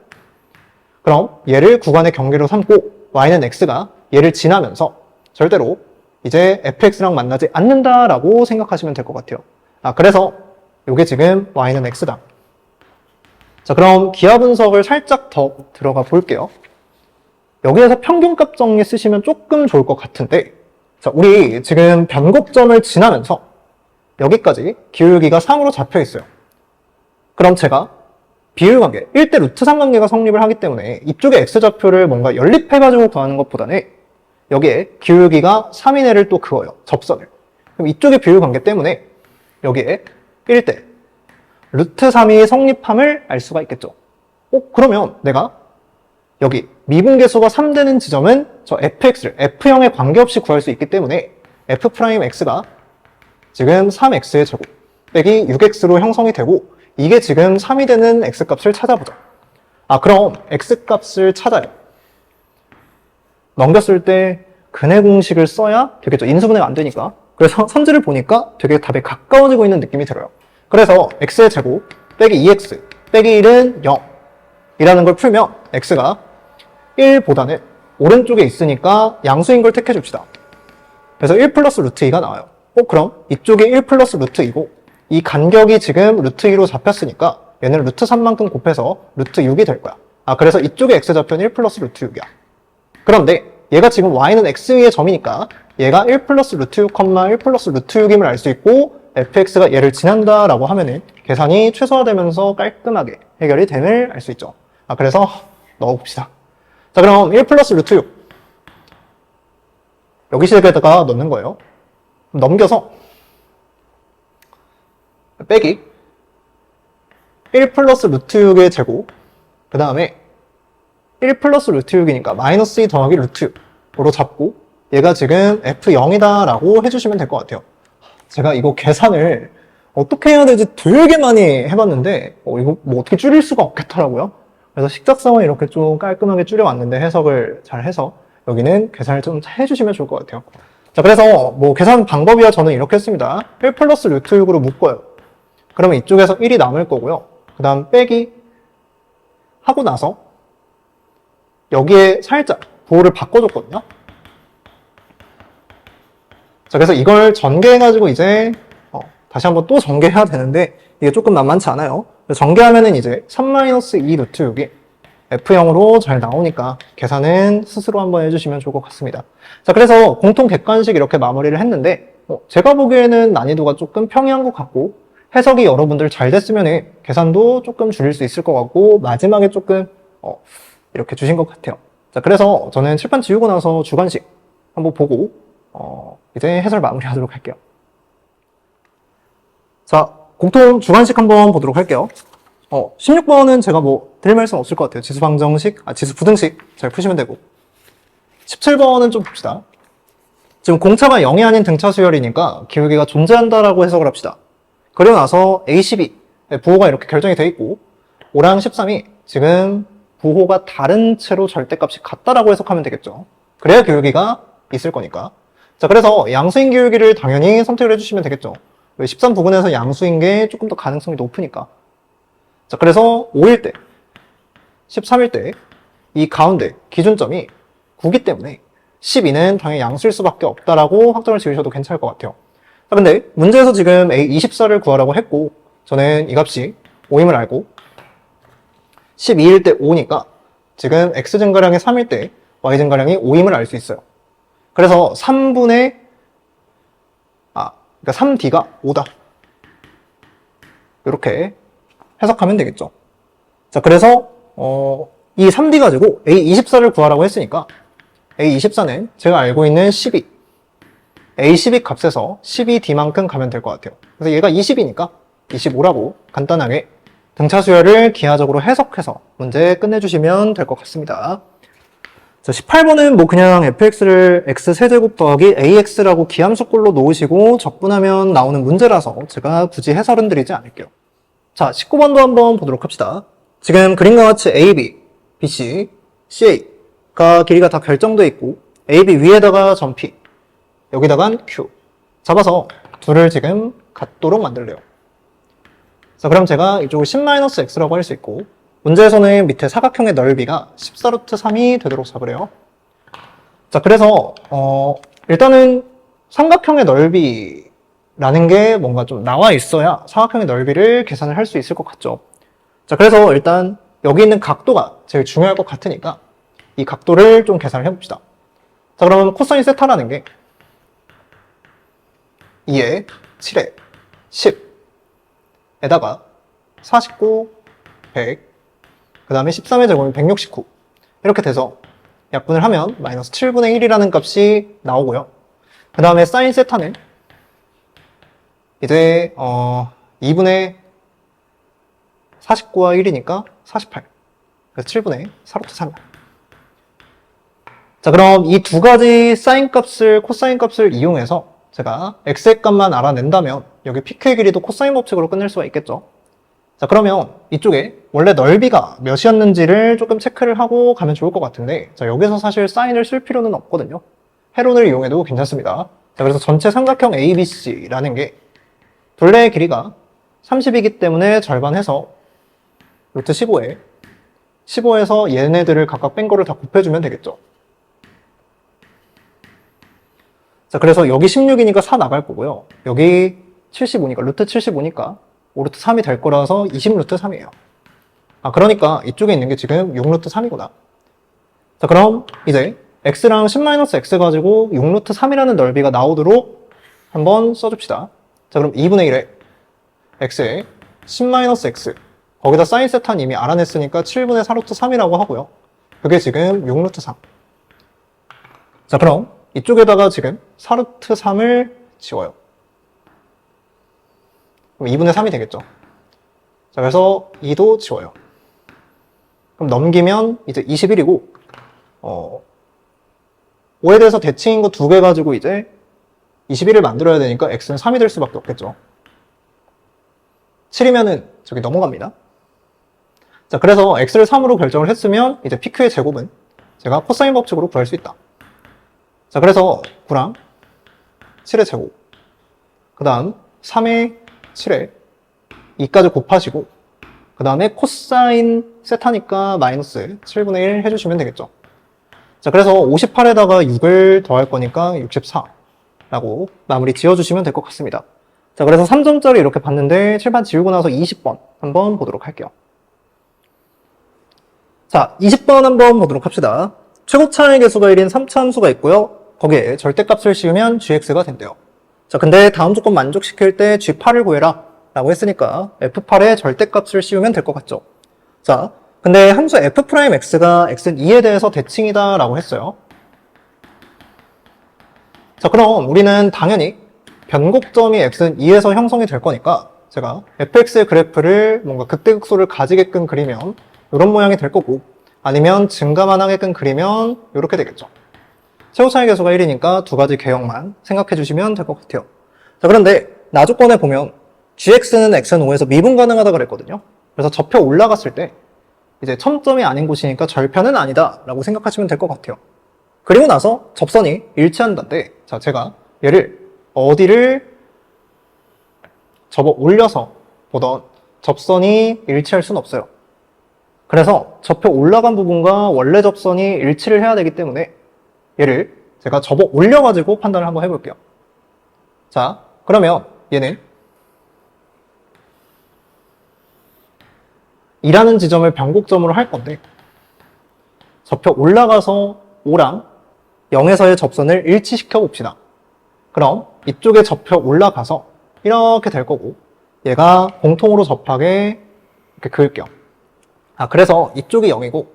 그럼 얘를 구간의 경계로 삼고 y는 x가 얘를 지나면서 절대로 이제 fx랑 만나지 않는다라고 생각하시면 될 것 같아요. 그래서 이게 지금 y는 x다. 자, 그럼 기하 분석을 살짝 더 들어가 볼게요. 여기에서 평균값 정리 쓰시면 조금 좋을 것 같은데, 자, 우리 지금 변곡점을 지나면서 여기까지 기울기가 3으로 잡혀 있어요. 그럼 제가 비율관계, 1대 루트 3 관계가 성립을 하기 때문에 이쪽에 x좌표를 뭔가 연립해가지고 구하는 것보다는 여기에 기울기가 3인 애를 또 그어요. 접선을. 그럼 이쪽의 비율관계 때문에 여기에 1대 루트 3이 성립함을 알 수가 있겠죠. 그러면 내가 여기 미분계수가 3되는 지점은 저 fx를 f형에 관계없이 구할 수 있기 때문에 f'x가 지금 3x의 제곱 빼기 6x로 형성이 되고 이게 지금 3이 되는 x값을 찾아보자. 그럼 x값을 찾아요. 넘겼을 때 근해 공식을 써야 되겠죠. 인수분해가 안 되니까. 그래서 선지를 보니까 되게 답에 가까워지고 있는 느낌이 들어요. 그래서 x의 제곱 빼기 2x 빼기 1은 0 이라는 걸 풀면 x가 1보다는 오른쪽에 있으니까 양수인 걸 택해 줍시다. 그래서 1 플러스 루트 2가 나와요. 그럼 이쪽이 1 플러스 루트 2고 이 간격이 지금 루트 2로 잡혔으니까 얘는 루트 3만큼 곱해서 루트 6이 될 거야. 그래서 이쪽의 x좌표는 1 플러스 루트 6이야. 그런데 얘가 지금 y는 x 위의 점이니까 얘가 1 플러스 루트 6, 1 플러스 루트 6임을 알 수 있고 fx가 얘를 지난다라고 하면은 계산이 최소화되면서 깔끔하게 해결이 됨을 알 수 있죠. 그래서 넣어봅시다. 자, 그럼 1 플러스 루트 6 여기 식에다가 넣는 거예요. 넘겨서 빼기 1 플러스 루트 6의 제곱 그 다음에 1 플러스 루트 6이니까 마이너스 2 더하기 루트 6으로 잡고 얘가 지금 f0이다 라고 해주시면 될 것 같아요. 제가 이거 계산을 어떻게 해야 될지 되게 많이 해봤는데 이거 뭐 어떻게 줄일 수가 없겠더라고요. 그래서 식작성을 이렇게 좀 깔끔하게 줄여왔는데 해석을 잘 해서 여기는 계산을 좀 해주시면 좋을 것 같아요. 자, 그래서 뭐 계산 방법이야 저는 이렇게 했습니다. 1 플러스 루트 6으로 묶어요. 그러면 이쪽에서 1이 남을 거고요. 그 다음 빼기 하고 나서 여기에 살짝 부호를 바꿔줬거든요. 자, 그래서 이걸 전개해가지고 이제 다시 한번 또 전개해야 되는데 이게 조금 만만치 않아요. 전개하면은 이제 3-2 루트 6이 F형으로 잘 나오니까 계산은 스스로 한번 해주시면 좋을 것 같습니다. 자, 그래서 공통 객관식 이렇게 마무리를 했는데 제가 보기에는 난이도가 조금 평이한 것 같고 해석이 여러분들 잘 됐으면 계산도 조금 줄일 수 있을 것 같고 마지막에 조금 이렇게 주신 것 같아요. 자, 그래서 저는 칠판 지우고 나서 주관식 한번 보고 이제 해설 마무리하도록 할게요. 자, 공통 주관식 한번 보도록 할게요. 16번은 제가 뭐 드릴 말씀 없을 것 같아요. 지수 방정식, 지수 부등식 잘 푸시면 되고. 17번은 좀 봅시다. 지금 공차가 0이 아닌 등차 수열이니까 기울기가 존재한다라고 해석을 합시다. 그리고 나서 A12, 부호가 이렇게 결정이 되어 있고 5랑 13이 지금 부호가 다른 채로 절대값이 같다라고 해석하면 되겠죠. 그래야 기울기가 있을 거니까. 자, 그래서 양수인 기울기를 당연히 선택을 해주시면 되겠죠. 왜 13 부분에서 양수인 게 조금 더 가능성이 높으니까. 자, 그래서 5일 때, 13일 때 이 가운데 기준점이 9기 때문에 12는 당연히 양수일 수밖에 없다라고 확정을 지으셔도 괜찮을 것 같아요. 자, 근데 문제에서 지금 A24를 구하라고 했고 저는 이 값이 5임을 알고 12일 때 5니까 지금 X 증가량이 3일 때 Y 증가량이 5임을 알 수 있어요. 그래서 3분의 그러니까 3D가 5다. 이렇게 해석하면 되겠죠. 자, 그래서 이 3D 가지고 A24를 구하라고 했으니까 A24는 제가 알고 있는 12 A12 값에서 12D만큼 가면 될 것 같아요. 그래서 얘가 20이니까 25라고 간단하게 등차 수열을 기하적으로 해석해서 문제 끝내주시면 될 것 같습니다. 자, 18번은 뭐 그냥 fx를 x세제곱 더하기 ax라고 기함수꼴로 놓으시고 적분하면 나오는 문제라서 제가 굳이 해설은 드리지 않을게요. 자, 19번도 한번 보도록 합시다. 지금 그림과 같이 AB, BC, CA가 길이가 다 결정되어 있고 AB 위에다가 점 P, 여기다간 Q 잡아서 둘을 지금 같도록 만들래요. 자, 그럼 제가 이쪽을 10-x라고 할 수 있고 문제에서는 밑에 사각형의 넓이가 14루트 3이 되도록 잡으래요. 자, 그래서 일단은 삼각형의 넓이라는 게 뭔가 좀 나와 있어야 사각형의 넓이를 계산을 할 수 있을 것 같죠. 자, 그래서 일단 여기 있는 각도가 제일 중요할 것 같으니까 이 각도를 좀 계산을 해봅시다. 자, 그러면 코사인 세타라는 게 2에 7에 10에다가 49, 100, 그 다음에 13의 제곱이 169 이렇게 돼서 약분을 하면 마이너스 7분의 1이라는 값이 나오고요. 그 다음에 사인 세타는 이제 2분의 49와 1이니까 48 그래서 7분의 4루트 3 자, 그럼 이 두 가지 사인 값을 코사인 값을 이용해서 제가 x의 값만 알아낸다면 여기 pq의 길이도 코사인 법칙으로 끝낼 수가 있겠죠. 자, 그러면 이쪽에 원래 넓이가 몇이었는지를 조금 체크를 하고 가면 좋을 것 같은데 자, 여기서 사실 사인을 쓸 필요는 없거든요. 해론을 이용해도 괜찮습니다. 자, 그래서 전체 삼각형 ABC라는 게 둘레의 길이가 30이기 때문에 절반해서 루트 15에서 얘네들을 각각 뺀 거를 다 곱해주면 되겠죠. 자, 그래서 여기 16이니까 4 나갈 거고요. 여기 75니까 루트 75니까 5루트 3이 될 거라서 20루트 3이에요. 그러니까 이쪽에 있는 게 지금 6루트 3이구나. 자, 그럼 이제 x랑 10-x 가지고 6루트 3이라는 넓이가 나오도록 한번 써줍시다. 자, 그럼 2분의 1에 x에 10-x 거기다 사인 세타는 이미 알아냈으니까 7분의 4루트 3이라고 하고요. 그게 지금 6루트 3. 자, 그럼 이쪽에다가 지금 4루트 3을 지워요. 그럼 2분의 3이 되겠죠. 자, 그래서 2도 지워요. 그럼 넘기면 이제 21이고 5에 대해서 대칭인 거 2개 가지고 이제 21을 만들어야 되니까 x는 3이 될 수밖에 없겠죠. 7이면은 저기 넘어갑니다. 자, 그래서 x를 3으로 결정을 했으면 이제 pq의 제곱은 제가 코사인 법칙으로 구할 수 있다. 자, 그래서 9랑 7의 제곱 그 다음 3의 7에 2까지 곱하시고 그 다음에 코사인 세타니까 마이너스 7분의 1 해주시면 되겠죠. 자, 그래서 58에다가 6을 더할 거니까 64라고 마무리 지어주시면 될 것 같습니다. 자, 그래서 3점짜리 이렇게 봤는데 칠판 지우고 나서 20번 한번 보도록 할게요. 자, 20번 한번 보도록 합시다. 최고차의 개수가 1인 3차 함수가 있고요. 거기에 절대값을 씌우면 gx가 된대요. 자, 근데 다음 조건 만족시킬 때 g8을 구해라 라고 했으니까 f8에 절대값을 씌우면 될 것 같죠. 자, 근데 함수 f'x가 x는 2에 대해서 대칭이다 라고 했어요. 자, 그럼 우리는 당연히 변곡점이 x는 2에서 형성이 될 거니까 제가 fx의 그래프를 뭔가 극대극소를 가지게끔 그리면 이런 모양이 될 거고, 아니면 증가만 하게끔 그리면 이렇게 되겠죠. 최고차이 계수가 1이니까 두 가지 개형만 생각해 주시면 될 것 같아요. 자, 그런데 나조건에 보면 gx는 x는 5에서 미분 가능하다 그랬거든요. 그래서 접혀 올라갔을 때 이제 첨점이 아닌 곳이니까 절편은 아니다 라고 생각하시면 될 것 같아요. 그리고 나서 접선이 일치한다인데, 자, 제가 얘를 어디를 접어 올려서 보던 접선이 일치할 수는 없어요. 그래서 접혀 올라간 부분과 원래 접선이 일치를 해야 되기 때문에 얘를 제가 접어 올려가지고 판단을 한번 해볼게요. 자, 그러면 얘는 이라는 지점을 변곡점으로 할 건데, 접혀 올라가서 5랑 0에서의 접선을 일치시켜 봅시다. 그럼 이쪽에 접혀 올라가서 이렇게 될 거고, 얘가 공통으로 접하게 이렇게 그을게요. 아, 그래서 이쪽이 0이고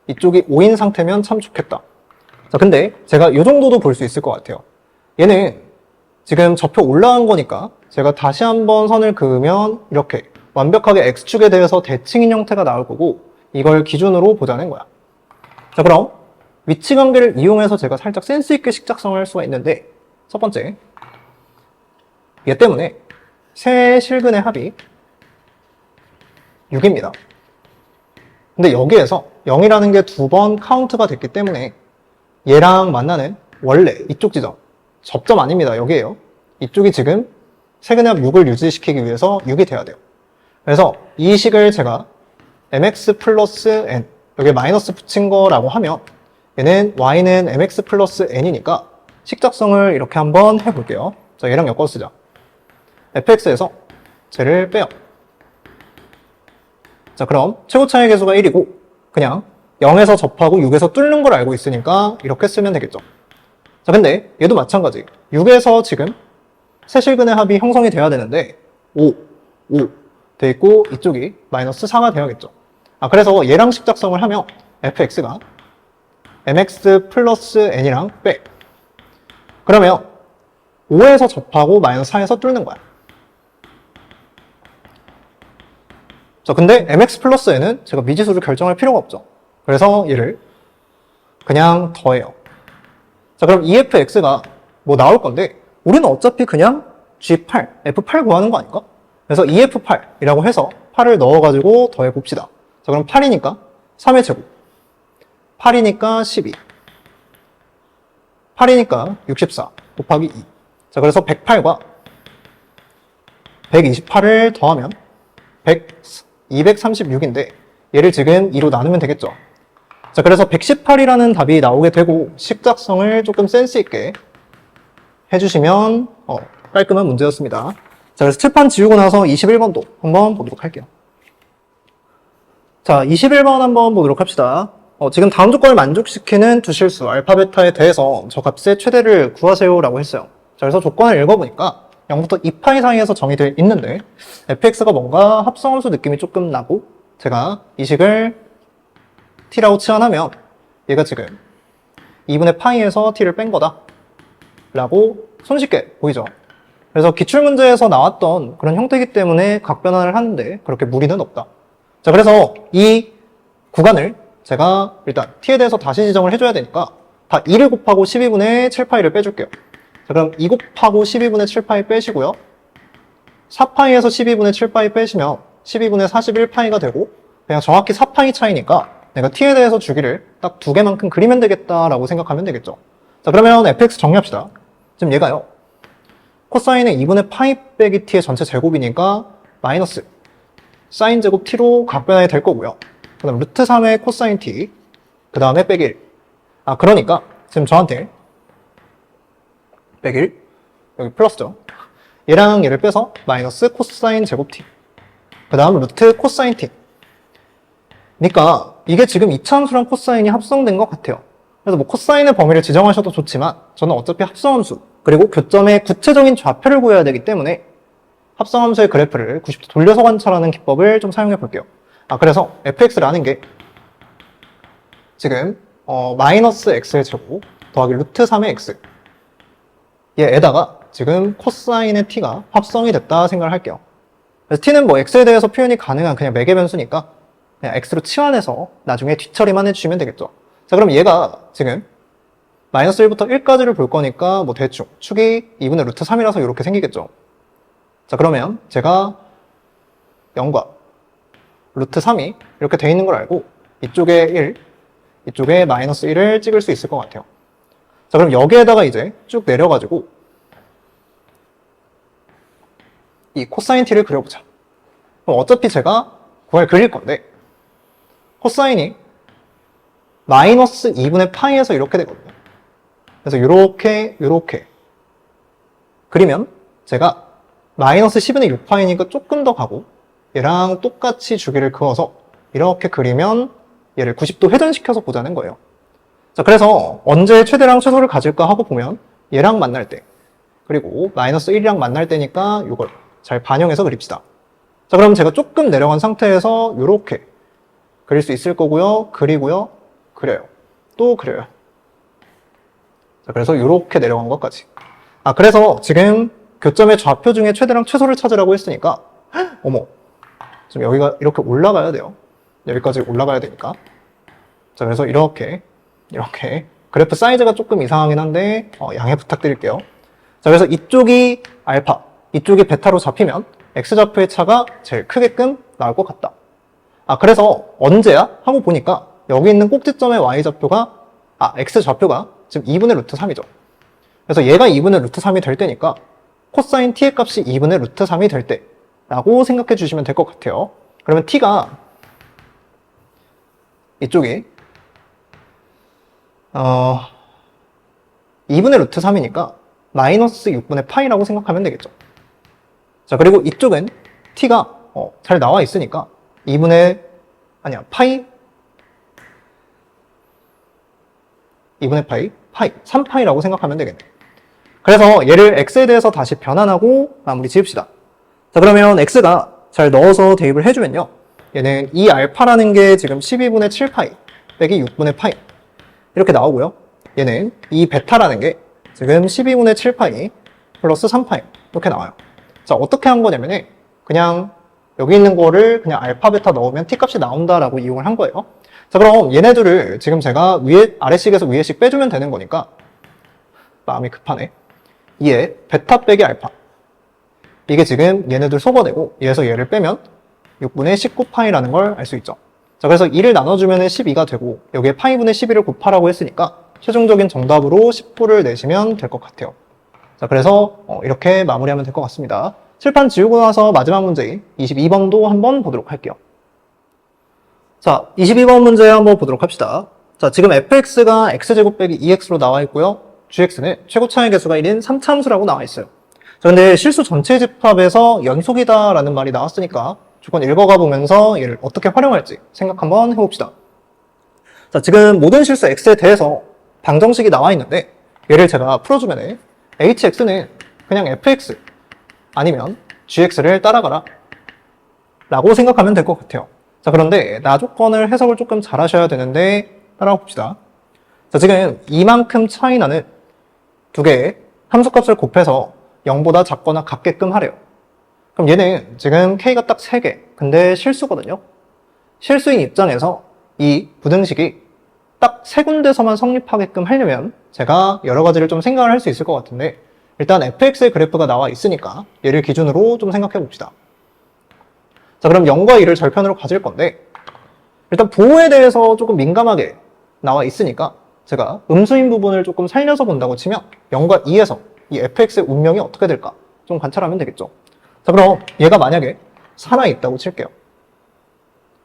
이쪽이 5인 상태면 참 좋겠다. 자, 근데 제가 이 정도도 볼 수 있을 것 같아요. 얘는 지금 접혀 올라간 거니까 제가 다시 한번 선을 그으면 이렇게 완벽하게 X축에 대해서 대칭인 형태가 나올 거고, 이걸 기준으로 보자는 거야. 자, 그럼 위치 관계를 이용해서 제가 살짝 센스 있게 식작성을 할 수가 있는데, 첫 번째, 얘 때문에 세 실근의 합이 6입니다. 근데 여기에서 0이라는 게 두 번 카운트가 됐기 때문에 얘랑 만나는 원래 이쪽 지점, 접점 아닙니다. 여기에요. 이쪽이 지금 세근의 합 6을 유지시키기 위해서 6이 돼야 돼요. 그래서 이 식을 제가 mx 플러스 n, 여기에 마이너스 붙인 거라고 하면 얘는 y는 mx 플러스 n이니까 식작성을 이렇게 한번 해볼게요. 자, 얘랑 엮어 쓰자. fx에서 쟤를 빼요. 자, 그럼 최고차이 계수가 1이고 그냥 0에서 접하고 6에서 뚫는 걸 알고 있으니까 이렇게 쓰면 되겠죠. 자, 근데 얘도 마찬가지. 6에서 지금 세 실근의 합이 형성이 돼야 되는데 5 돼 있고 이쪽이 마이너스 4가 돼야겠죠. 아, 그래서 얘랑 식작성을 하면 fx가 mx 플러스 n이랑 빼. 그러면 5에서 접하고 마이너스 4에서 뚫는 거야. 자, 근데 mx 플러스 n은 제가 미지수를 결정할 필요가 없죠. 그래서 얘를 그냥 더해요. 자, 그럼 EFX가 뭐 나올 건데, 우리는 어차피 그냥 G8, F8 구하는 거 아닌가? 그래서 EF8이라고 해서 8을 넣어가지고 더해봅시다. 자, 그럼 8이니까 3의 제곱, 8이니까 12, 8이니까 64 곱하기 2. 자, 그래서 108과 128을 더하면 236인데 얘를 지금 2로 나누면 되겠죠. 자, 그래서 118이라는 답이 나오게 되고 식작성을 조금 센스 있게 해주시면 깔끔한 문제였습니다. 자, 그래서 칠판 지우고 나서 21번도 한번 보도록 할게요. 자, 21번 한번 보도록 합시다. 지금 다음 조건을 만족시키는 두 실수 알파 베타에 대해서 저 값의 최대를 구하세요 라고 했어요. 자, 그래서 조건을 읽어보니까 0부터 2파이 사이에서 정의되어 있는데 fx가 뭔가 합성함수 느낌이 조금 나고, 제가 이 식을 t라고 치환하면 얘가 지금 2분의 파이에서 t를 뺀 거다 라고 손쉽게 보이죠. 그래서 기출문제에서 나왔던 그런 형태이기 때문에 각변환을 하는데 그렇게 무리는 없다. 자, 그래서 이 구간을 제가 일단 t에 대해서 다시 지정을 해줘야 되니까 다 2를 곱하고 12분의 7파이를 빼줄게요. 자, 그럼 2 곱하고 12분의 7파이 빼시고요. 4파이에서 12분의 7파이 빼시면 12분의 41파이가 되고, 그냥 정확히 4파이 차이니까 내가 t에 대해서 주기를 딱 두 개만큼 그리면 되겠다라고 생각하면 되겠죠. 자, 그러면 fx 정리합시다. 지금 얘가요, 코사인의 2분의 파이 빼기 t의 전체 제곱이니까 마이너스 사인 제곱 t로 각변환이 될 거고요. 그 다음 루트 3의 코사인 t, 그 다음에 빼기 1. 아, 그러니까 지금 저한테 빼기 1, 여기 플러스죠. 얘랑 얘를 빼서 마이너스 코사인 제곱 t, 그 다음 루트 코사인 t. 그러니까 이게 지금 이차함수랑 코사인이 합성된 것 같아요. 그래서 뭐 코사인의 범위를 지정하셔도 좋지만 저는 어차피 합성함수, 그리고 교점의 구체적인 좌표를 구해야 되기 때문에 합성함수의 그래프를 90도 돌려서 관찰하는 기법을 좀 사용해 볼게요. 아, 그래서 fx라는 게 지금 마이너스 x의 제곱 더하기 루트 3의 x, 얘에다가 지금 코사인의 t가 합성이 됐다 생각을 할게요. 그래서 t는 뭐 x에 대해서 표현이 가능한 그냥 매개 변수니까 그냥 x로 치환해서 나중에 뒤처리만 해주시면 되겠죠. 자, 그럼 얘가 지금 마이너스 1부터 1까지를 볼 거니까 뭐 대충 축이 2분의 루트 3이라서 이렇게 생기겠죠. 자, 그러면 제가 0과 루트 3이 이렇게 돼 있는 걸 알고 이쪽에 1, 이쪽에 마이너스 1을 찍을 수 있을 것 같아요. 자, 그럼 여기에다가 이제 쭉 내려가지고 이 코사인 t를 그려보자. 그럼 어차피 제가 그걸 그릴 건데 코사인이 마이너스 2분의 파이에서 이렇게 되거든요. 그래서 이렇게 그리면 제가 마이너스 10분의 6파이니까 조금 더 가고 얘랑 똑같이 주기를 그어서 이렇게 그리면 얘를 90도 회전시켜서 보자는 거예요. 자, 그래서 언제 최대랑 최소를 가질까 하고 보면 얘랑 만날 때 그리고 마이너스 1이랑 만날 때니까 이걸 잘 반영해서 그립시다. 자, 그럼 제가 조금 내려간 상태에서 이렇게 그릴 수 있을 거고요. 그리고요. 그려요. 또 그려요. 자, 그래서 이렇게 내려간 것까지. 아, 그래서 지금 교점의 좌표 중에 최대랑 최소를 찾으라고 했으니까 어머, 지금 여기가 이렇게 올라가야 돼요. 여기까지 올라가야 되니까. 자, 그래서 이렇게 그래프 사이즈가 조금 이상하긴 한데 양해 부탁드릴게요. 자, 그래서 이쪽이 알파, 이쪽이 베타로 잡히면 x좌표의 차가 제일 크게끔 나올 것 같다. 아, 그래서 언제야? 하고 보니까 여기 있는 꼭지점의 y좌표가 x좌표가 지금 2분의 루트 3이죠. 그래서 얘가 2분의 루트 3이 될 때니까 코사인 t의 값이 2분의 루트 3이 될 때 라고 생각해 주시면 될 것 같아요. 그러면 t가 이쪽이 2분의 루트 3이니까 마이너스 6분의 파이라고 생각하면 되겠죠. 자, 그리고 이쪽은 t가 잘 나와 있으니까 2분의 파이 3파이라고 생각하면 되겠네. 그래서 얘를 x에 대해서 다시 변환하고 마무리 지읍시다. 자, 그러면 x가 잘 넣어서 대입을 해주면요. 얘는 이 알파라는 게 지금 12분의 7파이 빼기 6분의 파이 이렇게 나오고요. 얘는 이 베타라는 게 지금 12분의 7파이 플러스 3파이 이렇게 나와요. 자, 어떻게 한 거냐면 그냥 여기 있는 거를 그냥 알파 베타 넣으면 t 값이 나온다라고 이용을 한 거예요. 자, 그럼 얘네들을 지금 제가 아래식에서 위에식 빼주면 되는 거니까 마음이 급하네. 얘 베타 빼기 알파 이게 지금 얘네들 속어내고 얘에서 얘를 빼면 6분의 19파이라는 걸 알 수 있죠. 자, 그래서 2를 나눠주면 12가 되고 여기에 파이분의 12를 곱하라고 했으니까 최종적인 정답으로 19를 내시면 될 것 같아요. 자, 그래서 이렇게 마무리하면 될 것 같습니다. 칠판 지우고 나서 마지막 문제인 22번도 한번 보도록 할게요. 자, 22번 문제 한번 보도록 합시다. 자, 지금 fx가 x제곱 빼기 2x로 나와 있고요. gx는 최고차의 개수가 1인 3차함수라고 나와 있어요. 자, 근데 실수 전체 집합에서 연속이다라는 말이 나왔으니까 조금 읽어가 보면서 얘를 어떻게 활용할지 생각 한번 해봅시다. 자, 지금 모든 실수 x에 대해서 방정식이 나와 있는데 얘를 제가 풀어주면 hx는 그냥 fx 아니면 gx를 따라가라 라고 생각하면 될 것 같아요. 자, 그런데 나 조건을 해석을 조금 잘 하셔야 되는데 따라가 봅시다. 자, 지금 이만큼 차이 나는 두 개의 함수값을 곱해서 0보다 작거나 같게끔 하래요. 그럼 얘는 지금 k가 딱 3개 근데 실수거든요. 실수인 입장에서 이 부등식이 딱 3군데서만 성립하게끔 하려면 제가 여러 가지를 좀 생각을 할 수 있을 것 같은데 일단 fx의 그래프가 나와 있으니까 얘를 기준으로 좀 생각해 봅시다. 자, 그럼 0과 2를 절편으로 가질 건데 일단 보호에 대해서 조금 민감하게 나와 있으니까 제가 음수인 부분을 조금 살려서 본다고 치면 0과 2에서 이 fx의 운명이 어떻게 될까 좀 관찰하면 되겠죠. 자, 그럼 얘가 만약에 살아있다고 칠게요.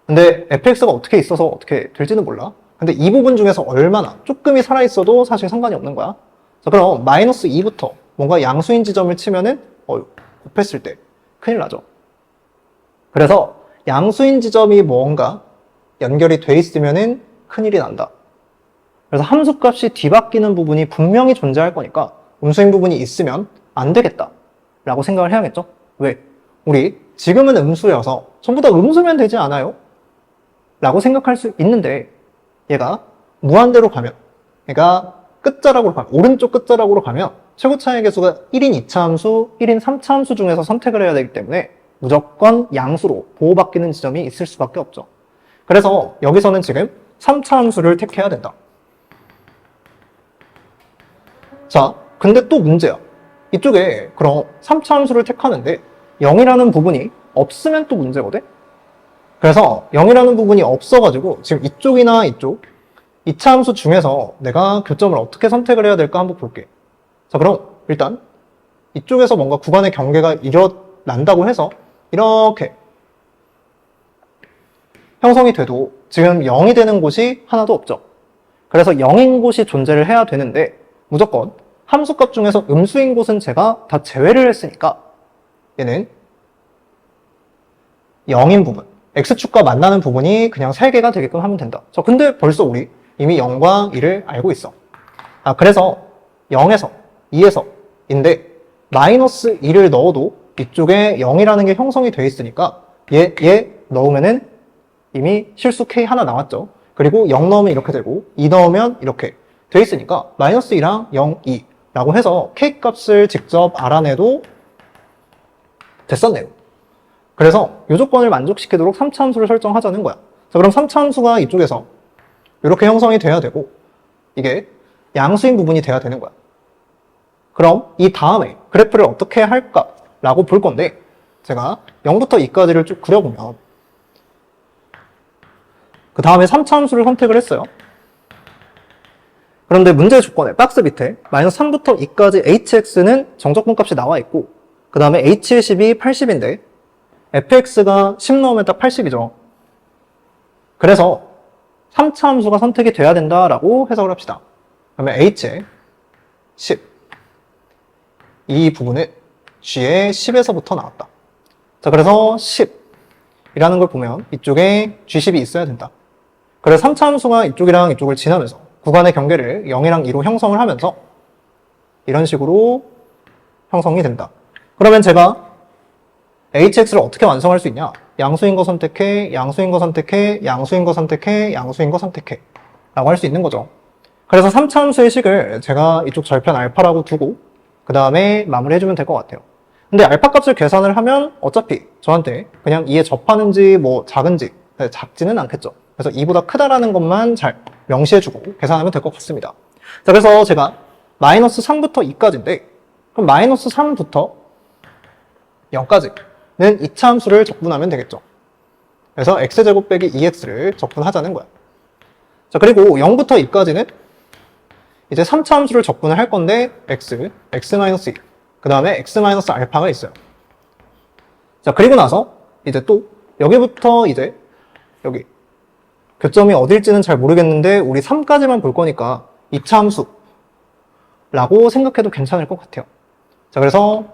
근데 fx가 어떻게 있어서 어떻게 될지는 몰라. 근데 이 부분 중에서 얼마나 조금이 살아있어도 사실 상관이 없는 거야. 자, 그럼 마이너스 2부터 뭔가 양수인 지점을 치면은 곱했을 때 큰일 나죠. 그래서 양수인 지점이 뭔가 연결이 돼 있으면은 큰일이 난다. 그래서 함수값이 뒤바뀌는 부분이 분명히 존재할 거니까 음수인 부분이 있으면 안 되겠다 라고 생각을 해야겠죠. 왜? 우리 지금은 음수여서 전부 다 음수면 되지 않아요? 라고 생각할 수 있는데 얘가 무한대로 가면 얘가 끝자락으로 가면 오른쪽 끝자락으로 가면 최고차의 개수가 1인 2차 함수, 1인 3차 함수 중에서 선택을 해야 되기 때문에 무조건 양수로 보호받기는 지점이 있을 수밖에 없죠. 그래서 여기서는 지금 3차 함수를 택해야 된다. 자, 근데 또 문제야. 이쪽에 그럼 3차 함수를 택하는데 0이라는 부분이 없으면 또 문제거든? 그래서 0이라는 부분이 없어가지고 지금 이쪽이나 이쪽 2차 함수 중에서 내가 교점을 어떻게 선택을 해야 될까 한번 볼게. 자, 그럼 일단 이쪽에서 뭔가 구간의 경계가 일어난다고 해서 이렇게 형성이 돼도 지금 0이 되는 곳이 하나도 없죠. 그래서 0인 곳이 존재를 해야 되는데 무조건 함수값 중에서 음수인 곳은 제가 다 제외를 했으니까 얘는 0인 부분, x축과 만나는 부분이 그냥 3개가 되게끔 하면 된다. 자, 근데 벌써 우리 이미 0과 2를 알고 있어. 그래서 0에서 2에서 인데 마이너스 2를 넣어도 이쪽에 0이라는 게 형성이 되어 있으니까 얘 넣으면은 이미 실수 k 하나 나왔죠. 그리고 0 넣으면 이렇게 되고 2 넣으면 이렇게 되어 있으니까 마이너스 2랑 0, 2 라고 해서 k 값을 직접 알아내도 됐었네요. 그래서 이 조건을 만족시키도록 3차 함수를 설정하자는 거야. 자, 그럼 3차 함수가 이쪽에서 이렇게 형성이 돼야 되고 이게 양수인 부분이 돼야 되는 거야. 그럼 이 다음에 그래프를 어떻게 할까라고 볼 건데 제가 0부터 2까지를 쭉 그려보면 그 다음에 3차 함수를 선택을 했어요. 그런데 문제 조건에 박스 밑에 마이너스 3부터 2까지 hx는 정적분 값이 나와 있고 그 다음에 h의 10이 80인데 fx가 10 넣으면 딱 80이죠. 그래서 3차 함수가 선택이 돼야 된다라고 해석을 합시다. 그러면 h의 10 이 부분은 g의 10에서부터 나왔다. 자, 그래서 10이라는 걸 보면 이쪽에 g10이 있어야 된다. 그래서 3차 함수가 이쪽이랑 이쪽을 지나면서 구간의 경계를 0이랑 2로 형성을 하면서 이런 식으로 형성이 된다. 그러면 제가 hx를 어떻게 완성할 수 있냐? 양수인 거 선택해, 양수인 거 선택해, 양수인 거 선택해, 양수인 거 선택해 라고 할 수 있는 거죠. 그래서 3차 함수의 식을 제가 이쪽 절편 알파라고 두고 그 다음에 마무리 해주면 될 것 같아요. 근데 알파 값을 계산을 하면 어차피 저한테 그냥 2에 접하는지 뭐 작은지 작지는 않겠죠. 그래서 2보다 크다라는 것만 잘 명시해주고 계산하면 될 것 같습니다. 자, 그래서 제가 마이너스 3부터 2까지인데 그럼 마이너스 3부터 0까지는 2차 함수를 적분하면 되겠죠. 그래서 x제곱 빼기 2x를 적분하자는 거야. 자, 그리고 0부터 2까지는 이제 3차 함수를 적분을 할 건데 x-2 그 다음에 x-알파가 있어요. 자, 그리고 나서 이제 또 여기부터 이제 여기 교점이 어딜지는 잘 모르겠는데 우리 3까지만 볼 거니까 2차 함수라고 생각해도 괜찮을 것 같아요. 자, 그래서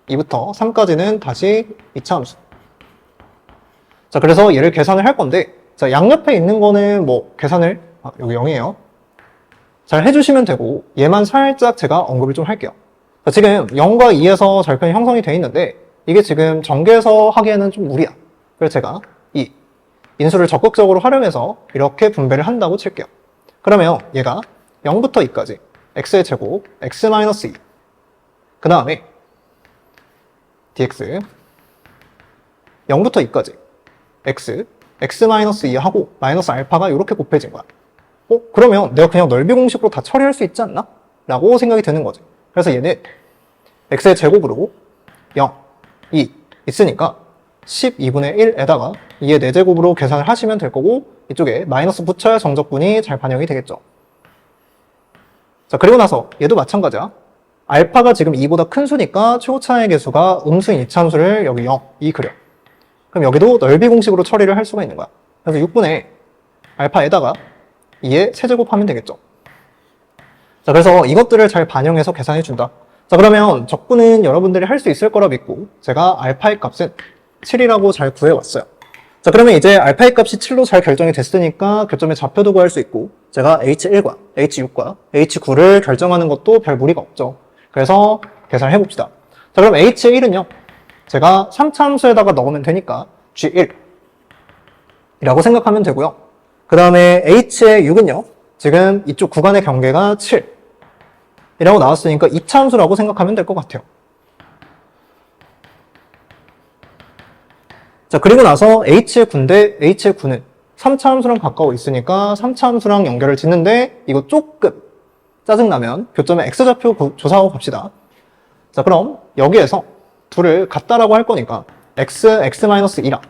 2부터 3까지는 다시 2차 함수. 자, 그래서 얘를 계산을 할 건데 자, 양옆에 있는 거는 뭐 계산을 여기 0이에요. 잘 해주시면 되고 얘만 살짝 제가 언급을 좀 할게요. 자, 지금 0과 2에서 절편이 형성이 되어 있는데 이게 지금 전개해서 하기에는 좀 무리야. 그래서 제가 이 인수를 적극적으로 활용해서 이렇게 분배를 한다고 칠게요. 그러면 얘가 0부터 2까지 x의 제곱 x-2 그 다음에 dx 0부터 2까지 x-2 하고 마이너스 알파가 이렇게 곱해진 거야. 그러면 내가 그냥 넓이 공식으로 다 처리할 수 있지 않나? 라고 생각이 드는 거지. 그래서 얘는 x의 제곱으로 0, 2 있으니까 12분의 1에다가 2의 4제곱으로 계산을 하시면 될 거고 이쪽에 마이너스 붙여야 정적분이 잘 반영이 되겠죠. 자, 그리고 나서 얘도 마찬가지야. 알파가 지금 2보다 큰 수니까 최고차의 개수가 음수인 이차함수를 여기 0, 2 그려. 그럼 여기도 넓이 공식으로 처리를 할 수가 있는 거야. 그래서 6분의 알파에다가 2의 세제곱하면 되겠죠. 자, 그래서 이것들을 잘 반영해서 계산해 준다. 자, 그러면 적분은 여러분들이 할 수 있을 거라 믿고 제가 알파의 값은 7이라고 잘 구해왔어요. 자, 그러면 이제 알파의 값이 7로 잘 결정이 됐으니까 교점의 좌표도 구할 수 있고 제가 H1과 H6과 H9를 결정하는 것도 별 무리가 없죠. 그래서 계산을 해봅시다. 자, 그럼 H1은요. 제가 3차 함수에다가 넣으면 되니까 G1 이라고 생각하면 되고요. 그 다음에 H의 6은요. 지금 이쪽 구간의 경계가 7 이라고 나왔으니까 2차 함수라고 생각하면 될 것 같아요. 자, 그리고 나서 h의 9인데 h의 9는 3차 함수랑 가까워 있으니까 3차 함수랑 연결을 짓는데 이거 조금 짜증나면 교점의 x좌표 조사하고 갑시다. 자, 그럼 여기에서 둘을 같다라고 할 거니까 x-2랑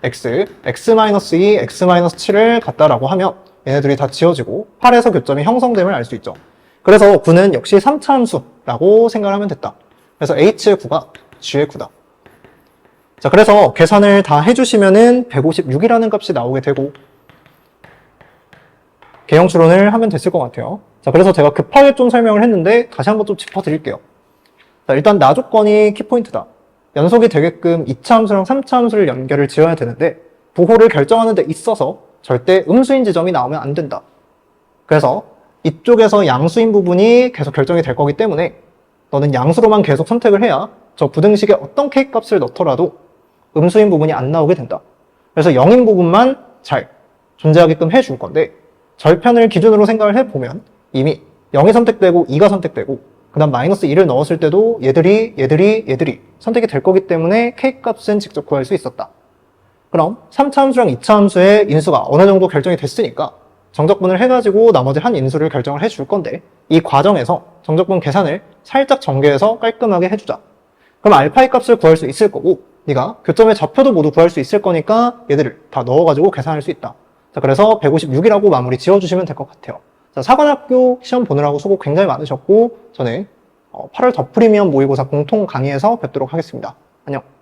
x-2, x-7을 같다라고 하면 얘네들이 다 지워지고 8에서 교점이 형성됨을 알 수 있죠. 그래서 9는 역시 3차 함수라고 생각하면 됐다. 그래서 h의 9가 g의 9다. 자, 그래서 계산을 다 해주시면은 156이라는 값이 나오게 되고 개형 추론을 하면 됐을 것 같아요. 자, 그래서 제가 급하게 좀 설명을 했는데 다시 한번 좀 짚어드릴게요. 자, 일단 나 조건이 키포인트다. 연속이 되게끔 2차 함수랑 3차 함수를 연결을 지어야 되는데 부호를 결정하는 데 있어서 절대 음수인 지점이 나오면 안 된다. 그래서 이쪽에서 양수인 부분이 계속 결정이 될 거기 때문에 너는 양수로만 계속 선택을 해야 저 부등식에 어떤 k값을 넣더라도 음수인 부분이 안 나오게 된다. 그래서 0인 부분만 잘 존재하게끔 해줄 건데 절편을 기준으로 생각을 해보면 이미 0이 선택되고 2가 선택되고 그 다음 마이너스 2를 넣었을 때도 얘들이 선택이 될 거기 때문에 k값은 직접 구할 수 있었다. 그럼 3차 함수랑 2차 함수의 인수가 어느 정도 결정이 됐으니까 정적분을 해가지고 나머지 한 인수를 결정을 해줄 건데 이 과정에서 정적분 계산을 살짝 전개해서 깔끔하게 해주자. 그럼 알파의 값을 구할 수 있을 거고 네가 교점의 좌표도 모두 구할 수 있을 거니까 얘들을 다 넣어가지고 계산할 수 있다. 자, 그래서 156이라고 마무리 지어주시면 될 것 같아요. 자, 사관학교 시험 보느라고 수고 굉장히 많으셨고 저는 8월 더 프리미엄 모의고사 공통 강의에서 뵙도록 하겠습니다. 안녕.